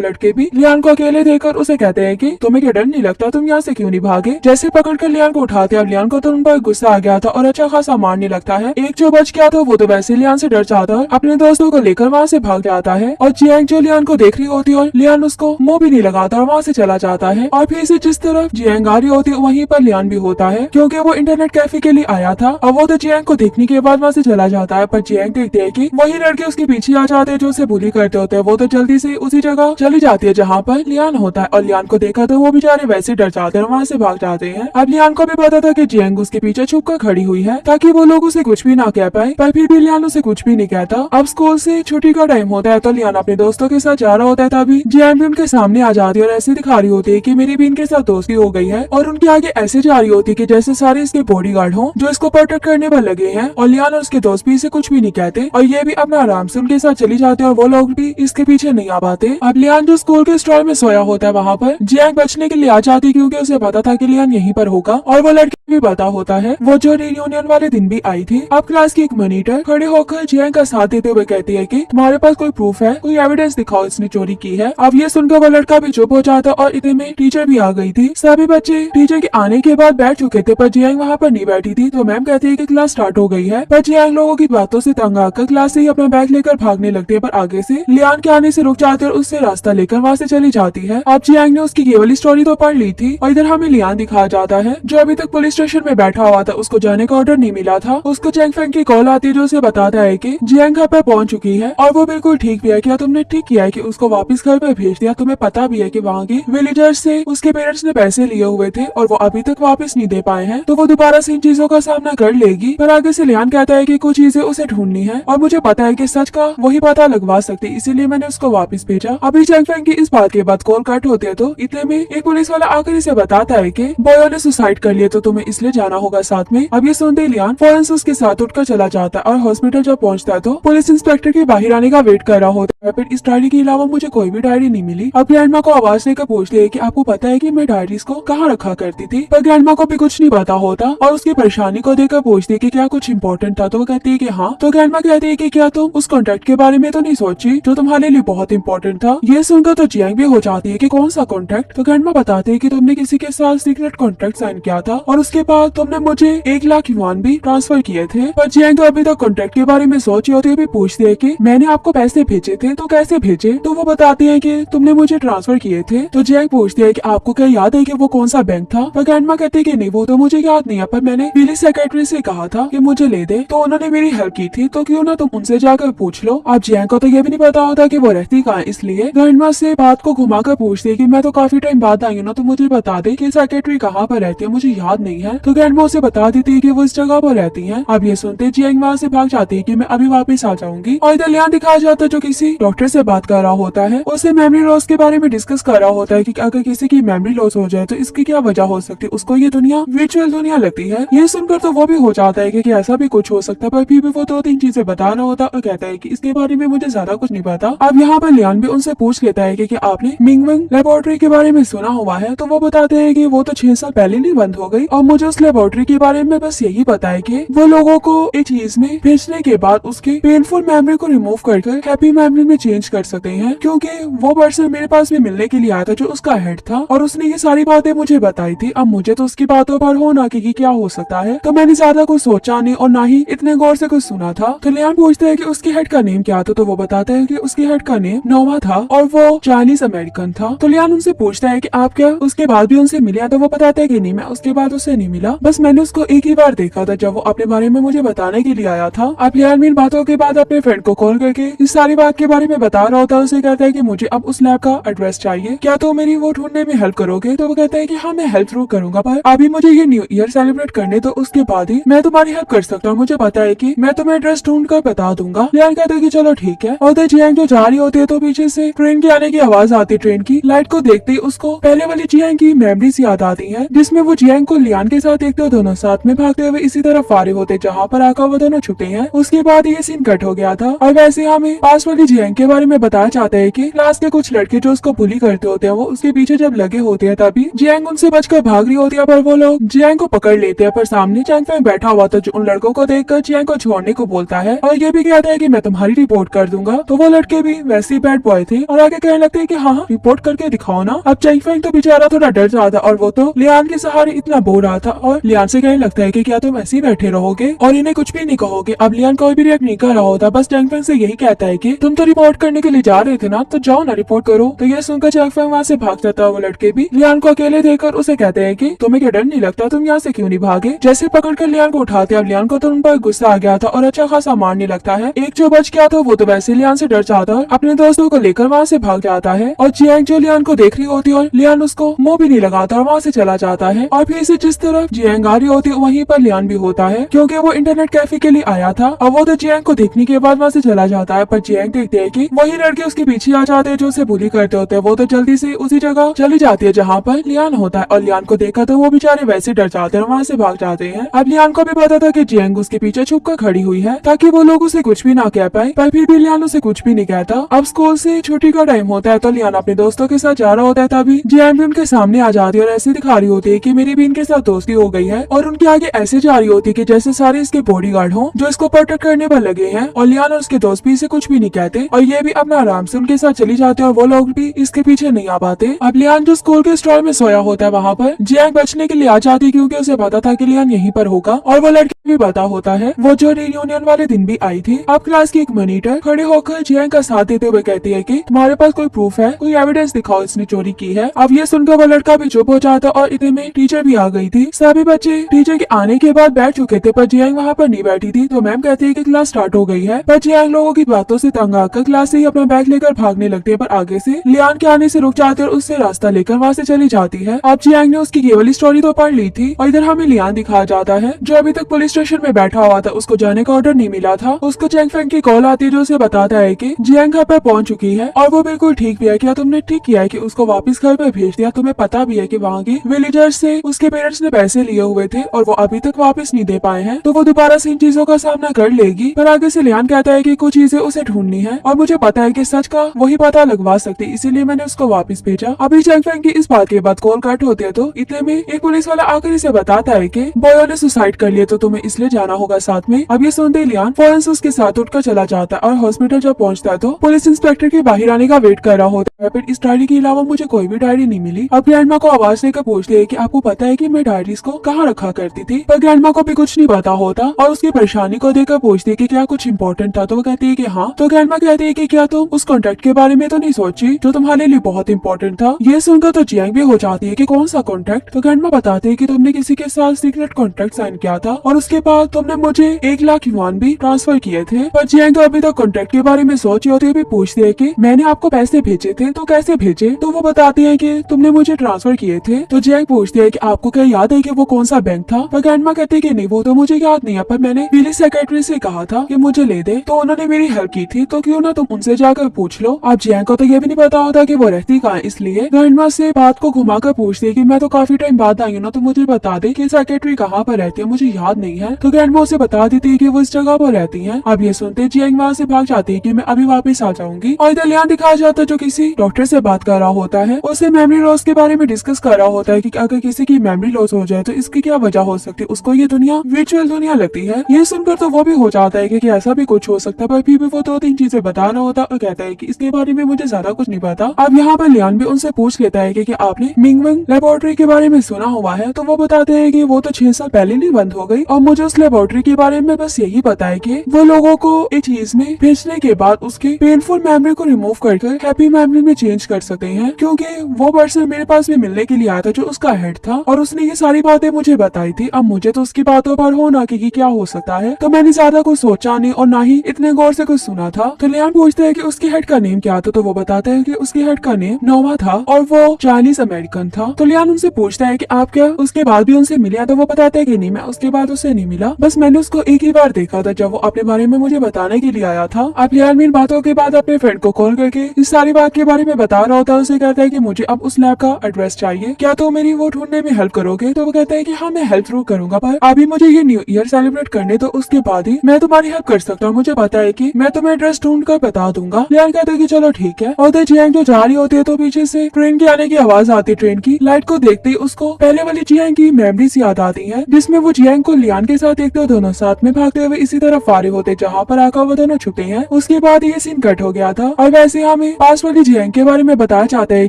लड़के भी लियान को अकेले देखकर उसे कहते हैं कि तुम्हें क्या डर नहीं लगता, तुम यहाँ से क्यों नहीं भागे। जैसे पकड़कर लियान को उठाते, अब लियान को तो उन पर गुस्सा आ गया था और अच्छा खासा मारने लगता है। एक जो बच गया था वो तो वैसे लियान से डर जाता है, अपने दोस्तों को लेकर वहाँ से भाग जाता है। और जियांग जो लियान को देख रही होती है और लियान उसको मुंह भी नहीं लगाता और वहाँ से चला जाता है। और फिर से जिस तरफ जियांग आ रही होती है वहीं पर लियान भी होता है, क्योंकि वो इंटरनेट कैफे के लिए आया था। और वो तो जियांग को देखने के बाद वहाँ से चला जाता है, पर जियांग देखते है कि वही लड़के उसके पीछे आ जाते हैं जो उसे बुली करते होते हैं। वो तो जल्दी से उसी जगह चली जाती है जहाँ पर लियान होता है। और लियान को देखा तो वो बेचारे वैसे डर जाते हैं और वहाँ से भाग जाते हैं। अब लियान को भी पता था कि जियांग उसके पीछे छुप कर खड़ी हुई है ताकि वो लोग उसे कुछ भी ना कह पाए, पर फिर भी लियान उसे कुछ भी नहीं कहता। अब स्कूल से छुट्टी का टाइम होता है तो लियान अपने दोस्तों के साथ जा रहा होता है, तभी जियांग भी उनके सामने आ जाती है और ऐसे दिखा रही होती है कि मेरी भी इनके साथ दोस्ती हो गई है। और उनके आगे ऐसे जा रही होती है कि जैसे सारे इसके बॉडीगार्ड हो जो इसको प्रोटेक्ट करने पर लगे हैं। और लियान और उसके दोस्त भी इसे कुछ भी नहीं कहते और ये भी अपना आराम से उनके साथ चली जाते हैं और वो लोग भी इसके पीछे नहीं आ पाते। अब लियान जो स्कूल के स्टॉल में सोया होता है वहाँ पर जियांग बचने के लिए आ जाती है, क्योंकि उसे पता था कि लियान यहीं पर होगा और वो लड़की भी पता होता है वो जो रियूनियन वाले दिन भी आई थी। अब क्लास की एक मॉनिटर खड़े होकर जियांग का साथ देते हुए कहती है कि तुम्हारे पास कोई प्रूफ है, कोई एविडेंस दिखाओ इसने चोरी की है। अब ये सुनकर वो लड़का भी चुप हो जाता और इतने में टीचर भी आ गई थी। सभी बच्चे टीचर के आने के बाद बैठ चुके थे, पर जियांग वहाँ पर नहीं बैठी थी। तो मैम कहती है कि क्लास स्टार्ट हो गई है, पर जियांग लोगों की बातों से तंग आकर क्लास से ही अपना बैग लेकर भागने लगती है। पर आगे से लियान के आने से रुक जाती है और उससे रास्ता लेकर वहाँ से चली जाती है। अब जियांग ने उसकी ये वाली स्टोरी तो पढ़ ली थी और इधर हमें लियान दिखाया जाता है जो अभी तक पुलिस स्टेशन में बैठा हुआ था। उसको जाने का ऑर्डर नहीं मिला था। उसको जैंग फैंग की कॉल आती है जो उसे बताता है कि जियांग घर पर पहुंच चुकी है और वो बिल्कुल ठीक भी है। क्या तुमने ठीक किया है कि उसको वापस घर पर भेज दिया। तुम्हें पता भी है कि वहाँ के विलेजर्स से उसके पेरेंट्स ने पैसे लिए हुए थे और वो अभी तक वापस नहीं दे पाए हैं, तो वो दोबारा से इन चीजों का सामना कर लेगी। पर आगे से लियान कहता है कि कुछ चीजें उसे ढूंढनी है और मुझे पता है कि सच का वही पता लगवा सकती, इसीलिए मैंने उसको वापस भेजा। अभी जैंग फैंग की इस बात के बाद कॉल कट होती है तो इतने में एक पुलिस वाला आकर इसे बताता है कि बॉयो ने सुसाइड कर लिया, तो तुम्हें इसलिए जाना होगा साथ में। अब ये सुनते लियान फौरन से उसके साथ उठकर चला जाता है और हॉस्पिटल जब पहुंचता है तो पुलिस इंस्पेक्टर के बाहर आने का वेट कर रहा होता है। फिर इस डायरी के अलावा मुझे कोई भी डायरी नहीं मिली। अब ग्रैंडमा को आवाज देकर पूछते है कि आपको पता है कि मैं डायरीज को कहाँ रखा करती थी, पर ग्रैंडमा को भी कुछ नहीं पता होता और उसकी परेशानी को देखकर पूछती है कि क्या कुछ इम्पोर्टेंट था, तो वो कहती है कि हाँ। तो ग्रैंडमा कहती है कि क्या तुम उस कॉन्ट्रैक्ट के बारे में तो नहीं सोची जो तुम्हारे लिए बहुत इंपॉर्टेंट था। ये सुनकर तो जियांग भी हो जाती है कि कौन सा कॉन्ट्रैक्ट। तो ग्रैंडमा बताते है कि तुमने किसी के साथ सीक्रेट कॉन्ट्रैक्ट साइन किया था और उसके बाद तुमने मुझे 1 लाख युआन भी ट्रांसफर किए थे। पर जियांग तो अभी तक कॉन्ट्रैक्ट के बारे में सोची होती है, भी पूछती है कि मैंने आपको पैसे भेजे थे तो कैसे भेजे। तो वो बताती है कि तुमने मुझे ट्रांसफर किए थे। तो जियांग पूछती है कि आपको क्या याद है कि वो कौन सा बैंक था। पर ग्रैंडमा कहती है कि नहीं वो तो मुझे याद नहीं है, पर मैंने पुलिस सेक्रेटरी से कहा था कि मुझे ले दे, तो उन्होंने मेरी हेल्प की थी, तो क्यों ना तुम उनसे जाकर पूछ लो। अब जियांग को तो ये भी नहीं पता होता कि वो रहती कहाँ, इसलिए ग्रैंडमा से बात को घुमाकर पूछती है कि मैं तो काफी टाइम बाद आई हूँ ना, तो मुझे बता दे कि सेक्रेटरी कहाँ पर रहती है, मुझे याद नहीं है। तो ग्रैंडमा उसे बता देती है कि वो इस जगह पर रहती है। अब ये सुनते जियांग वहाँ से भाग जाती है कि मैं अभी वापस आ जाऊंगी। और इधर लियान दिखाया जाता है जो किसी डॉक्टर से बात कर रहा होता है, उसे मेमोरी लॉस के बारे में डिस्कस कर रहा होता है कि अगर किसी की मेमोरी लॉस हो जाए तो इसकी क्या वजह हो सकती है, उसको ये दुनिया वर्चुअल दुनिया लगती है। ये सुनकर तो वो भी हो जाता है कि ऐसा भी कुछ हो सकता है, पर फिर भी वो 2-3 चीजें बता रहा होता है और कहता है कि इसके बारे में मुझे ज्यादा कुछ नहीं पता। अब यहाँ पर लियान भी उनसे पूछ लेता है कि आपने मिंगवेंग लेबोरेटरी के बारे में सुना हुआ है। तो वो बताते हैं कि वो तो 6 साल पहले नहीं बंद हो गई और मुझे उस लेबोरेटरी के बारे में बस यही पता है कि वो लोगों को एक चीज में भेजने के बाद उसके पेनफुल मेमोरी को रिमूव करके हैप्पी मेमोरी में चेंज कर सकते हैं, क्योंकि वो पर्सन मेरे पास भी मिलने के लिए आया था जो उसका हेड था और उसने ये सारी बातें मुझे बताई थी। अब मुझे तो उसकी बातों पर हो ना कि क्या हो सकता है, तो मैंने ज्यादा कुछ सोचा नहीं और ना ही इतने गौर से कुछ सुना था। तो लियान पूछते हैं कि उसके हेड का नेम क्या था, तो वो बताते हैं कि उसके हेड का नेम नोवा था और वो चाइनीज अमेरिकन था। तो लियान उनसे पूछता है कि आप क्या उसके बाद भी उनसे मिले, तो वो बताते हैं कि नहीं मैं उसके बाद उससे नहीं मिला, बस मैंने उसको एक ही बार देखा था जब वो अपने बारे में मुझे बताने के लिए आया था। अब लियान इन बातों के बाद अपने फ्रेंड को कॉल करके इस सारी बात के बारे में बता रहा होता है। उसे कहता है कि मुझे अब उस लैब का एड्रेस चाहिए, क्या तो मेरी वो ढूंढने में हेल्प करोगे। तो वो कहता है कि हाँ मैं हेल्प जरूर करूंगा, पर अभी मुझे ये न्यू ईयर सेलिब्रेट करने तो उसके बाद ही मैं तुम्हारी हेल्प कर सकता हूँ। मुझे पता है कि मैं तुम्हें एड्रेस ढूंढ कर बता दूंगा। लियान कहता है कि चलो ठीक है। और जियांग जो जा रही होती है तो पीछे से ट्रेन के आने की आवाज आती है। ट्रेन की लाइट को देखते ही उसको पहले वाली जियांग की मेमोरीज याद आती है, जिसमें वो जियांग को लियान के साथ देखते हो दोनों साथ में भागते हुए इसी तरफ आ रहे होते जहाँ पर आकर वो दोनों छुपे हैं। उसके बाद ये सीन कट हो गया था और वैसे हमें पास वाली जियांग जियांग के बारे में बताया जाता है कि क्लास के कुछ लड़के जो उसको बुली करते होते हैं वो उसके पीछे जब लगे होते हैं तभी जियांग उनसे बचकर भाग रही होती है, पर वो लोग जियांग को पकड़ लेते हैं। पर सामने चैंग फेंग बैठा हुआ था जो उन लड़कों को देखकर जियांग को छोड़ने को बोलता है और ये भी कहता है कि मैं तुम्हारी रिपोर्ट कर दूंगा। तो वो लड़के भी वैसे ही बैड बॉय थे और आगे कहने लगते हैं कि हाँ रिपोर्ट करके दिखाओ ना। अब चैंग फेंग तो बेचारा थोड़ा डर जाता और वो तो लियान के सहारे इतना बोल रहा था और लियान से कहने लगता है कि क्या तुम ऐसे ही बैठे रहोगे और इन्हें कुछ भी नहीं कहोगे। अब लियान कोई भी रिएक्ट नहीं कर रहा होता, बस चैंग फेंग से यही कहता है कि तुम तो रिपोर्ट करने के लिए जा रहे थे ना, तो जाओ ना रिपोर्ट करो। तो ये सुनकर चैंग फेंग वहाँ से भाग जाता है। वो लड़के भी लियान को अकेले देखकर उसे कहते हैं कि तुम्हें क्या डर नहीं लगता, तुम यहाँ से क्यों नहीं भागे। जैसे पकड़कर लियान को उठाते, अब लियान को तो उन पर गुस्सा आ गया था और अच्छा खासा मारने लगता है। एक जो बच गया था वो तो वैसे लियान से डर जाता है, अपने दोस्तों को लेकर वहाँ से भाग जाता है और जियांग जो लियान को देख रही होती है और लियान उसको मुंह भी नहीं लगाता और वहाँ से चला जाता है। और फिर से जिस तरफ जियांग आ रही होती है वहीं पर लियान भी होता है क्योंकि वो इंटरनेट कैफे के लिए आया था। अब वो तो जियांग को देखने के बाद वहाँ से चला जाता है, पर जियांग देखते है कि वही लड़के उसके पीछे आ जाते हैं जो उसे बुली करते होते हैं। वो तो जल्दी से उसी जगह चली जाती है जहाँ पर लियान होता है और लियान को देखा तो वो बेचारे वैसे डर जाते हैं और वहाँ से भाग जाते हैं। अब लियान को भी पता था कि जियांग उसके पीछे छुपकर खड़ी हुई है ताकि वो लोग उसे कुछ भी ना कह पाए, पर फिर भी लियान उसे कुछ भी नहीं कहता। अब स्कूल से छुट्टी का टाइम होता है तो लियान अपने दोस्तों के साथ जा रहा होता है, तभी जियांग भी उनके सामने आ जाती है और ऐसे दिखा रही होती है कि मेरी भी इनके साथ दोस्ती हो गई है और उनके आगे ऐसे जा रही होती है कि जैसे सारे इसके बॉडीगार्ड हो जो इसको प्रोटेक्ट करने पर लगे हैं। और लियान और उसके दोस्त भी इसे कुछ भी नहीं कहते और ये भी अपना आराम से उनके साथ चली जाते हैं और वो लोग भी इसके पीछे नहीं आ पाते। अब लियान जो स्कूल के स्टॉल में सोया होता है वहाँ पर जियांग बचने के लिए आ जाती है क्योंकि उसे पता था कि लियान यहीं पर होगा और वो लड़की भी पता होता है वो जो रियूनियन वाले दिन भी आई थी। अब क्लास की एक मॉनिटर खड़े होकर जियांग का साथ देते हुए कहती है कि तुम्हारे पास कोई प्रूफ है, कोई एविडेंस दिखाओ इसने चोरी की है। अब ये सुनकर वो लड़का भी चुप हो जाता और इतने में टीचर भी आ गई थी। सभी बच्चे टीचर के आने के बाद बैठ चुके थे पर जियांग वहाँ पर नहीं बैठी थी, तो मैम कहती है कि क्लास स्टार्ट हो गई है। पर जियांग लोगों की बातों से तंग आकर क्लास से ही अपना बैग लेकर भागने लगती है, पर आगे से लियान के आने से रुक जाती है और उससे रास्ता लेकर वहाँ से चली जाती है। अब जियांग ने उसकी ये वाली स्टोरी तो पढ़ ली थी और इधर हमें लियान दिखाया जाता है जो अभी तक पुलिस स्टेशन में बैठा हुआ था, उसको जाने का ऑर्डर नहीं मिला था। उसको चैंग फेंग की कॉल आती है जो उसे बताता है कि जियांग घर पर पहुंच चुकी है और वो बिल्कुल ठीक भी है। क्या तुमने ठीक किया है कि उसको वापस घर पर भेज दिया? तुम्हें पता भी है कि वहाँ के विलेजर्स से उसके पेरेंट्स ने पैसे लिए हुए थे और वो अभी तक वापस नहीं दे पाए हैं, तो वो दोबारा से इन चीजों का सामना कर लेगी। पर आगे से लियान कहता है कि कुछ चीजें उसे ढूंढनी है और मुझे पता है कि सच का वही पता लगवा सकती, इसीलिए मैंने उसको वापस भेजा। अभी चैंग फेंग की इस बात के बाद कॉल कट होते है तो इतने में एक पुलिस वाला आकर इसे बताता है कि बॉयो ने सुसाइड कर लिया तो तुम्हें इसलिए जाना होगा साथ में। अब ये सुनते लियान फौरन से उसके साथ उठकर चला जाता है और हॉस्पिटल जब पहुंचता है तो पुलिस इंस्पेक्टर के बाहर आने का वेट कर रहा होता है। फिर इस डायरी के अलावा मुझे कोई भी डायरी नहीं मिली। अब ग्रैंडमा को आवाज देकर पूछते है कि आपको पता है कि मैं डायरीज को कहाँ रखा करती थी, पर ग्रैंडमा को भी कुछ नहीं पता होता और उसकी परेशानी को देखकर पूछती है कि क्या कुछ इम्पोर्टेंट था, तो वो कहती है कि हाँ। तो ग्रैंडमा कहती है कि क्या तुम उस कॉन्ट्रैक्ट के बारे में तो नहीं सोची जो तुम्हारे लिए बहुत इंपॉर्टेंट था। ये सुनकर तो जियांग भी हो जाती है कि कौन सा कॉन्ट्रैक्ट। तो ग्रैंडमा बताते है कि तुमने किसी के साथ सीक्रेट कॉन्ट्रैक्ट साइन किया था और उसके बाद तुमने मुझे 1 लाख युआन भी ट्रांसफर किए थे। पर जियांग तो अभी तक कॉन्ट्रैक्ट के बारे में सोच रही होती है, भी पूछती है कि मैंने आपको पैसे भेजे थे तो कैसे भेजे, तो वो बताती है कि तुमने मुझे ट्रांसफर किए थे। तो जियांग पूछती है कि आपको क्या याद है कि वो कौन सा बैंक था। पर ग्रैंडमा कहती है कि नहीं वो तो मुझे याद नहीं है, पर मैंने पुलिस सेक्रेटरी से कहा था कि मुझे ले दे तो उन्होंने मेरी हेल्प की थी, तो क्यों ना तुम उनसे जाकर पूछ लो। अब जियांग को तो ये भी नहीं पता होता कि वो रहती कहाँ, इसलिए ग्रैंडमा से बात को घुमाकर पूछती है कि मैं तो काफी टाइम बाद आई हूँ ना, तो मुझे बता दे कि सेक्रेटरी कहाँ पर रहती है, मुझे याद नहीं है। तो ग्रैंडमा उसे बता देती है कि वो इस जगह पर रहती है। अब ये सुनते जियांग वहाँ से भाग जाती है कि मैं अभी वापस आ जाऊंगी और इधर लियान दिखाया जाता है जो किसी डॉक्टर से बात कर रहा होता है, उसे मेमोरी लॉस के बारे में डिस्कस कर रहा होता है कि अगर किसी की मेमोरी लॉस हो जाए तो इसकी क्या वजह हो सकती है, उसको ये दुनिया वर्चुअल दुनिया लगती है। ये सुनकर तो वो भी हो जाता है कि ऐसा भी कुछ हो सकता है, पर फिर भी वो 2-3 चीजें बता रहा होता और कहता है कि इसके बारे में मुझे ज्यादा कुछ नहीं पता। अब यहाँ पर लियान भी उनसे पूछ लेता है कि आपने मिंगवेंग लेबोरेटरी के बारे में सुना हुआ है, तो वो बताते हैं कि वो तो 6 साल पहले नहीं बंद हो गई और मुझे उस लेबोरेटरी के बारे में बस यही पता है कि वो लोगों को एक चीज में भेजने के बाद उसके पेनफुल मेमोरी को रिमूव करके हैप्पी मेमोरी में चेंज कर सकते हैं, क्योंकि वो पर्सन मेरे पास भी मिलने के लिए आया था जो उसका हेड था और उसने ये सारी बातें मुझे बताई थी। अब मुझे तो उसकी बातों पर होना कि क्या हो सकता है, तो मैंने ज्यादा कुछ सोचा नहीं और ना ही इतने गौर से कुछ सुना था। तो लियान पूछते हैं कि उसके हेड का नेम क्या था, तो वो बताते हैं कि उसके हेड का नेम नोवा था और वो चाइनीज अमेरिकन था। तो लियान उनसे पूछता है कि आप क्या उसके बाद भी उनसे मिले, तो वो बताते हैं कि नहीं मैं उसके बाद उससे नहीं मिला, बस मैंने उसको एक ही बार देखा था जब वो अपने बारे में मुझे बताने के लिए आया था। अब लियान इन बातों के बाद अपने फ्रेंड को कॉल करके इस सारी बात के बारे में बता रहा होता है। उसे कहता है कि मुझे अब उस लैब का एड्रेस चाहिए, क्या तो मेरी वो ढूंढने में हेल्प करोगे? तो वो कहता है कि हाँ मैं हेल्प जरूर करूंगा, पर अभी मुझे ये न्यू ईयर सेलिब्रेट करने तो उसके बाद ही मैं तुम्हारी हेल्प कर सकता हूँ। मुझे पता है कि मैं तुम्हें एड्रेस ढूंढ कर बता दूंगा। लियान कहता है कि चलो ठीक है। और जियांग जो जा रही होती है तो पीछे से ट्रेन के आने की आवाज आती है। ट्रेन की लाइट को देखते ही उसको पहले वाली जियांग की मेमोरीज याद आती है, जिसमें वो जियांग को लियान के साथ देखते हो दोनों साथ में भागते हुए इसी तरफ आ रहे होते जहाँ पर आकर वो दोनों छुपे हैं। उसके बाद ये सीन कट हो गया था और वैसे हमें पास वाली जियांग के बारे में बताया जाता है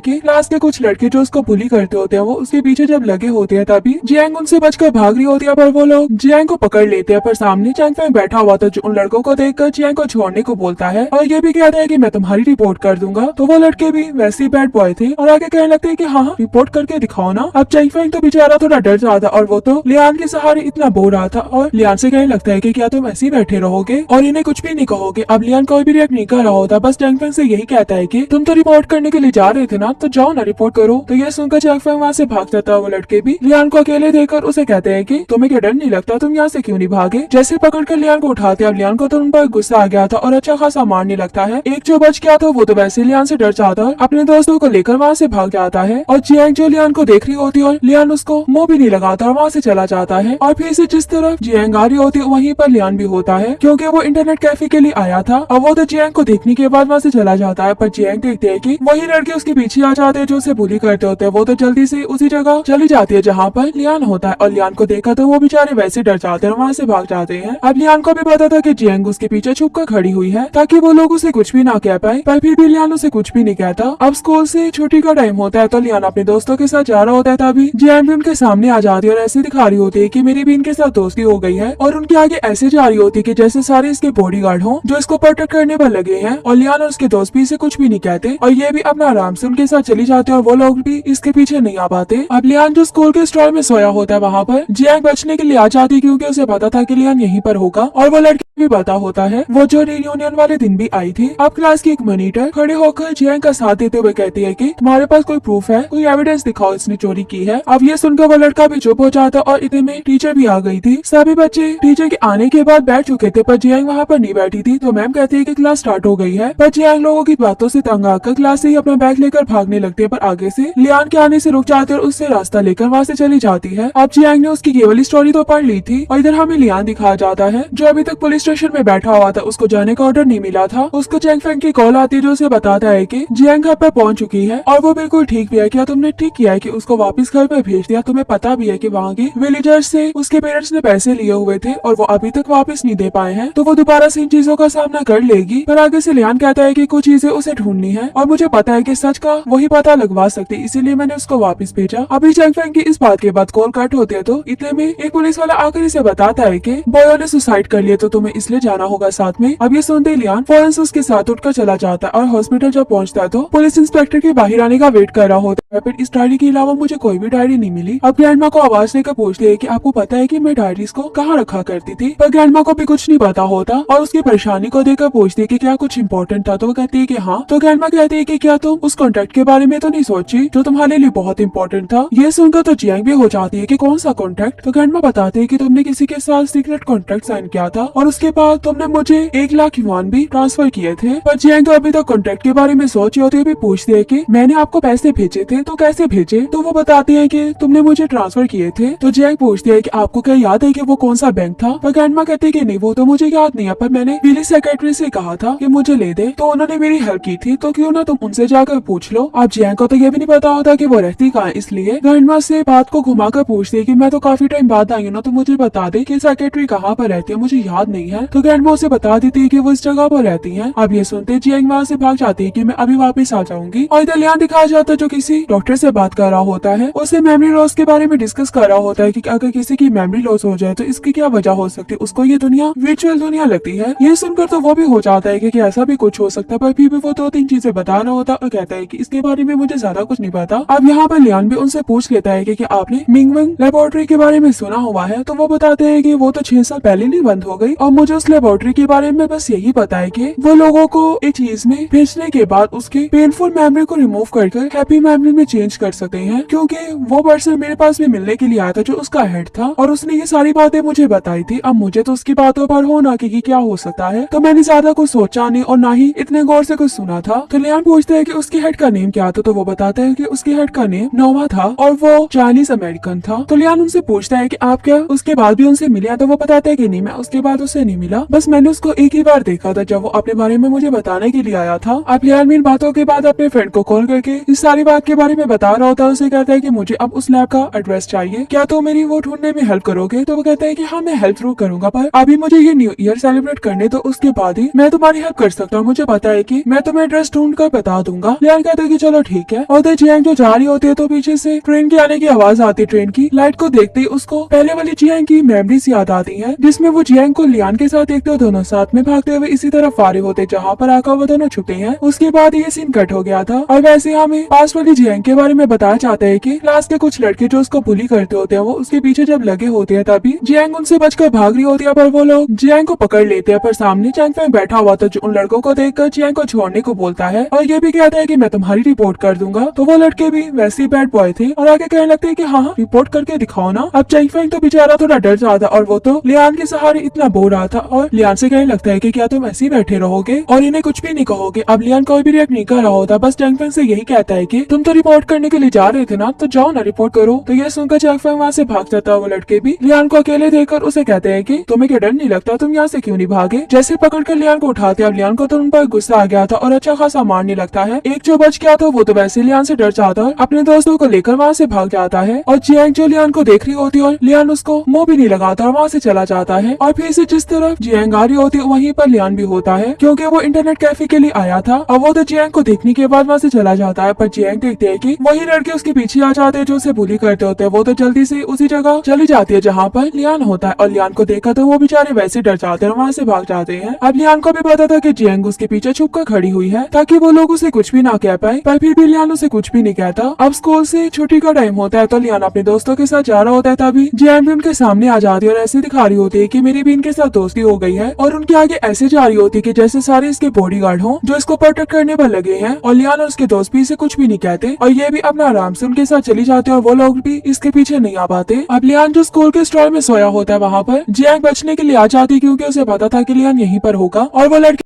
कि क्लास के कुछ लड़के जो उसको बुली करते होते हैं वो उसके पीछे जब लगे होते हैं तभी जियांग उनसे बचकर भाग रही होती है, पर वो लोग जियांग को पकड़ लेते हैं। पर सामने चैंग फेंग बैठा हुआ था जो उन लड़कों को देखकर जियांग को छोड़ने को बोलता है और ये भी कहता है कि मैं तुम्हारी रिपोर्ट कर दूंगा। तो वो लड़के भी वैसे ही बैड बॉय थे और आगे कहने लगते हैं कि हाँ रिपोर्ट करके दिखाओ ना। अब चैंग फेंग तो बेचारा थोड़ा डर जाता और वो तो लियान के सहारे इतना बोल रहा था और लियान से कहने लगता है कि क्या तुम ऐसे ही बैठे रहोगे और इन्हें कुछ भी नहीं कहोगे। अब लियान कोई भी रिएक्ट नहीं कर रहा होता, बस चैंग फेंग से यही कहता है कि तुम तो रिपोर्ट करने के लिए जा रहे थे ना, तो जाओ ना रिपोर्ट करो। तो ये सुनकर चैंग फेंग वहाँ से भाग जाता है। वो लड़के भी लियान को अकेले देखकर उसे कहते हैं कि तुम्हें क्या डर नहीं लगता, तुम यहाँ से क्यों नहीं भागे? जैसे पकड़कर लियान को उठाते अब लियान को तो उन पर गुस्सा आ गया था और अच्छा खासा मारने लगता है। एक जो बच गया था वो तो वैसे लियान से डर जाता है, अपने दोस्तों को लेकर वहाँ से भाग जाता है और जियांग जो लियान को देख रही होती है और लियान उसको मुंह भी नहीं लगाता और वहाँ से चला जाता है। और फिर से जिस तरफ जियांग आ रही होती है वहीं पर लियान भी होता है, क्योंकि वो इंटरनेट कैफे के लिए आया था और वो तो जियांग को देखने के बाद वहाँ से चला जाता है। पर जियांग देखते है कि वही लड़के उसके पीछे आ जाते हैं जो उसे बुली करते होते हैं। वो तो जल्दी से उसी जगह चली जाती है जहाँ पर लियान होता है और लियान को देखा तो वो बेचारे वैसे डर जाते हैं और वहाँ से भाग जाते हैं। अब लियान को भी पता था कि जियांग उसके पीछे छुप कर खड़ी हुई है ताकि वो लोग उसे कुछ भी ना कह पाए, पर फिर भी लियान उसे कुछ भी नहीं कहता। अब स्कूल से छुट्टी का टाइम होता है तो लियान अपने दोस्तों के साथ जा रहा होता है, तभी जियांग भी उनके सामने आ जाती है और ऐसे दिखा रही होती है कि मेरी भी इनके साथ दोस्ती हो गई है और उनके आगे ऐसे जा रही होती है कि जैसे सारे इसके बॉडीगार्ड हो जो इसको प्रोटेक्ट करने पर लगे हैं। और लियान और उसके दोस्त भी इसे कुछ भी नहीं कहते और ये भी अपना आराम से उनके साथ चली जाते हैं और वो लोग भी इसके पीछे नहीं आ पाते। अब लियान जो स्कूल के स्टॉल में सोया होता है वहाँ पर जियांग बचने के लिए आ जाती है, क्योंकि उसे पता था कि लियान यहीं पर होगा और वो लड़की भी पता होता है वो जो रियूनियन वाले दिन भी आई थी। अब क्लास की एक मॉनिटर खड़े होकर जियांग का साथ देते हुए कहती है कि तुम्हारे पास कोई प्रूफ है, कोई एविडेंस दिखाओ इसने चोरी की है। अब ये सुनकर वो लड़का भी चुप हो जाता और इतने में टीचर भी आ गई थी। सभी बच्चे टीचर के आने के बाद बैठ चुके थे पर जियांग वहाँ पर नहीं बैठी थी, तो मैम कहती है कि क्लास स्टार्ट हो गई है। पर जियांग लोगों की बातों से तंग आकर क्लास से ही अपना बैग लेकर भागने लगती है, पर आगे से लियान के आने से रुक जाते और उससे रास्ता लेकर वहाँ से चली जाती है। अब जियांग ने उसकी केवल स्टोरी तो पढ़ ली थी और इधर हमें लियान दिखाया जाता है जो अभी तक पुलिस स्टेशन में बैठा हुआ था, उसको जाने का ऑर्डर नहीं मिला था। उसको चैंग फेंग की कॉल आती है जो उसे बताता है कि जियांग घर पर पहुंच चुकी है और वो बिल्कुल ठीक भी है। क्या तुमने ठीक किया है कि उसको वापस घर पर भेज दिया? तुम्हें पता भी है कि वहाँ के विलेजर्स से उसके पेरेंट्स ने पैसे लिए हुए थे और वो अभी तक वापस नहीं दे पाए हैं, तो वो दोबारा से इन चीजों का सामना कर लेगी। पर आगे से लियान कहता है कि कुछ चीजें उसे ढूंढनी है और मुझे पता है कि सच का वही पता लगवा सकती, इसीलिए मैंने उसको वापस भेजा। अभी चैंग फेंग की इस बात के बाद कॉल कट होते है तो इतने में एक पुलिस वाला आकर इसे बताता है कि बॉयो ने सुसाइड कर लिया, तो तुम्हें इसलिए जाना होगा साथ में। अब ये सुनते ही लियान फौरन से उसके साथ उठकर चला जाता है और हॉस्पिटल जब पहुंचता है तो पुलिस इंस्पेक्टर के बाहर आने का वेट कर रहा होता है। फिर इस डायरी के अलावा मुझे कोई भी डायरी नहीं मिली। अब ग्रैंडमा को आवाज देकर पूछते है कि आपको पता है कि मैं डायरीज को कहाँ रखा करती थी? पर ग्रैंडमा को भी कुछ नहीं पता होता और उसकी परेशानी को देखकर पूछती है कि क्या कुछ इम्पोर्टेंट था, तो वो कहती है कि हाँ। तो ग्रैंडमा कहती है कि क्या तुम उस कॉन्ट्रैक्ट के बारे में तो नहीं सोची जो तुम्हारे लिए बहुत इंपॉर्टेंट था? ये सुनकर तो जियांग भी हो जाती है कि कौन सा कॉन्ट्रैक्ट? तो ग्रैंडमा बताते है कि तुमने किसी के साथ सीक्रेट कॉन्ट्रैक्ट साइन किया था और उसके बाद तुमने मुझे 1 लाख युआन भी ट्रांसफर किए थे। पर जियांग तो अभी तक कॉन्ट्रैक्ट के बारे में सोची होती है, भी पूछती है कि मैंने आपको पैसे भेजे थे तो कैसे भेजे? तो वो बताती है कि तुमने मुझे ट्रांसफर किए थे। तो जियांग पूछती है कि आपको क्या याद है कि वो कौन सा बैंक था? पर ग्रैंडमा कहती है कि नहीं वो तो मुझे याद नहीं है, पर मैंने पुलिस सेक्रेटरी से कहा था कि मुझे ले दे, तो उन्होंने मेरी हेल्प की थी, तो क्यों ना तुम उनसे जाकर पूछ लो। अब जियांग को तो ये भी नहीं पता होता कि वो रहती कहाँ, इसलिए ग्रैंडमा से बात को घुमाकर पूछती है कि मैं तो काफी टाइम बाद आई हूँ ना, तो मुझे बता दे कि सेक्रेटरी कहाँ पर रहती है, मुझे याद नहीं है। तो ग्रैंडमा उसे बता देती है कि वो इस जगह पर रहती है। अब ये सुनते जियांग वहाँ से भाग जाती है कि मैं अभी वापस आ जाऊंगी और इधर लियान दिखाया जाता है जो किसी डॉक्टर से बात कर रहा होता है। उसे मेमोरी लॉस के बारे में डिस्कस कर रहा होता है कि अगर किसी की मेमोरी लॉस हो जाए तो इसकी क्या वजह हो सकती है, उसको ये दुनिया वर्चुअल दुनिया लगती है। ये सुनकर तो वो भी हो जाता है कि ऐसा भी कुछ हो सकता है, पर फिर भी वो 2-3 चीजें बता रहा होता और कहता है कि इसके बारे में मुझे ज्यादा कुछ नहीं पता। अब यहाँ पर लियान भी उनसे पूछ लेता है कि आपने मिंगवेंग लेबोरेटरी के बारे में सुना हुआ है? तो वो बताते हैं कि वो तो 6 साल पहले नहीं बंद हो गई और मुझे उस लेबोरेटरी के बारे में बस यही पता है कि वो लोगों को एक चीज में भेजने के बाद उसके पेनफुल मेमोरी को रिमूव कर हैप्पी मेमोरी में चेंज कर सकते हैं, क्योंकि वो पर्सन मेरे पास भी मिलने के लिए आया था जो उसका हेड था, और उसने ये सारी बातें मुझे बताई थी। अब मुझे तो उसकी बातों पर होना कि क्या हो सकता है, तो मैंने ज्यादा कुछ सोचा नहीं और ना ही इतने गौर से कुछ सुना था। तो लियान पूछते हैं कि उसके हेड का नेम क्या था, तो वो बताते हैं कि उसके हेड का नेम नोवा था और वो चाइनीज अमेरिकन था। तो लियान उनसे पूछता है कि आप क्या उसके बाद भी उनसे मिले? तो वो बताते हैं कि नहीं, मैं उसके बाद उससे नहीं मिला, बस मैंने उसको एक ही बार देखा था जब वो अपने बारे में मुझे बताने के लिए आया था। अब लियान इन बातों के बाद अपने फ्रेंड को कॉल करके इस सारी बात के बारे में बता रहा होता है। उसे कहता है कि मुझे अब उस लैब का एड्रेस चाहिए, क्या तो मेरी वो ढूंढने में हेल्प करोगे? तो वो कहता है कि हाँ, मैं हेल्प जरूर करूंगा, पर अभी मुझे ये न्यू ईयर सेलिब्रेट करने तो उसके बाद ही मैं तुम्हारी हेल्प कर सकता हूँ। मुझे पता है कि मैं तुम्हें एड्रेस ढूंढ कर बता दूंगा। लियान कहता है कि चलो ठीक है। और जियांग जो जा रही होती है तो पीछे से ट्रेन के आने की आवाज आती है। ट्रेन की लाइट को देखते ही उसको पहले वाली जियांग की मेमोरीज याद आती है, जिसमें वो जियांग को लियान के साथ देखते हो दोनों साथ में भागते हुए इसी तरफ आ रहे होते जहाँ पर आकर वो दोनों छुपे हैं। उसके बाद ये सीन कट हो गया था और वैसे हमें पास वाली जियांग के बारे में बताया जाता है कि क्लास के कुछ लड़के जो उसको बुली करते होते हैं वो उसके पीछे जब लगे होते हैं तभी जियांग उनसे बचकर भाग रही होती है, पर वो लोग जियांग को पकड़ लेते हैं। पर सामने चैंग फेंग बैठा हुआ था जो उन लड़कों को देखकर जियांग को छोड़ने को बोलता है और ये भी कहता है कि मैं तुम्हारी रिपोर्ट कर दूंगा। तो वो लड़के भी वैसे ही बैड बॉय थे और आगे कहने लगते हैं कि हाँ, रिपोर्ट करके दिखाओ ना। अब चैंग फेंग तो बेचारा थोड़ा डर जाता और वो तो लियान के सहारे इतना बोल रहा था और लियान से कहने लगता है कि क्या तुम ऐसे ही बैठे रहोगे और इन्हें कुछ भी नहीं कहोगे? अब लियान कोई भी रिएक्ट नहीं कर रहा होता, बस चैंग फेंग से यही कहता है कि तुम तो रिपोर्ट करने के लिए जा रहे थे ना, तो जाओ ना, रिपोर्ट करो। तो ये सुनकर चैंग फेंग वहाँ से भाग जाता है। वो लड़के भी लियान को अकेले देखकर उसे कहते हैं कि तुम्हें क्या डर नहीं लगता, तुम यहाँ से क्यों नहीं भागे? जैसे पकड़कर लियान को उठाते, अब लियान को तो उन पर गुस्सा आ गया था और अच्छा खासा मारने लगता है। एक जो बच गया था वो तो वैसे लियान से डर जाता है, अपने दोस्तों को लेकर वहाँ से भाग जाता है और जियांग जो लियान को देख रही होती है और लियान उसको मुंह भी नहीं लगाता और वहाँ से चला जाता है। और फिर से जिस तरफ जियांग आ रही होती है वहीं पर लियान भी होता है, क्योंकि वो इंटरनेट कैफे के लिए आया था और वो तो जियांग को देखने के बाद वहाँ से चला जाता है। पर जियांग देखते है कि वही लड़के उसके पीछे आ जाते हैं जो उसे बुली करते होते हैं। वो तो जल्दी से उसी जगह चली जाती है जहाँ पर लियान होता है और लियान को देखा तो वो बेचारे वैसे डर जाते हैं और वहाँ से भाग जाते हैं। अब लियान को भी पता था कि जियांग उसके पीछे छुप कर खड़ी हुई है ताकि वो लोग उसे कुछ भी ना कह पाए, पर फिर भी लियान उसे कुछ भी नहीं कहता। अब स्कूल से छुट्टी का टाइम होता है तो लियान अपने दोस्तों के साथ जा रहा होता है, तभी जियांग भी उनके सामने आ जाती है और ऐसे दिखा रही होती है कि मेरी भी इनके साथ दोस्ती हो गई है और उनके आगे ऐसे जा रही होती है कि जैसे सारे इसके बॉडीगार्ड हो जो इसको प्रोटेक्ट करने पर लगे हैं। और लियान और उसके दोस्त भी इसे कुछ भी नहीं कहते और ये भी अपना आराम से उनके साथ चली जाते हैं और वो लोग भी इसके पीछे नहीं आ पाते। अब लियान जो स्कूल के स्टॉल में सोया होता है वहाँ पर जियांग बचने के लिए आ जाती है, क्योंकि उसे पता था कि लियान यहीं पर होगा और वो लड़के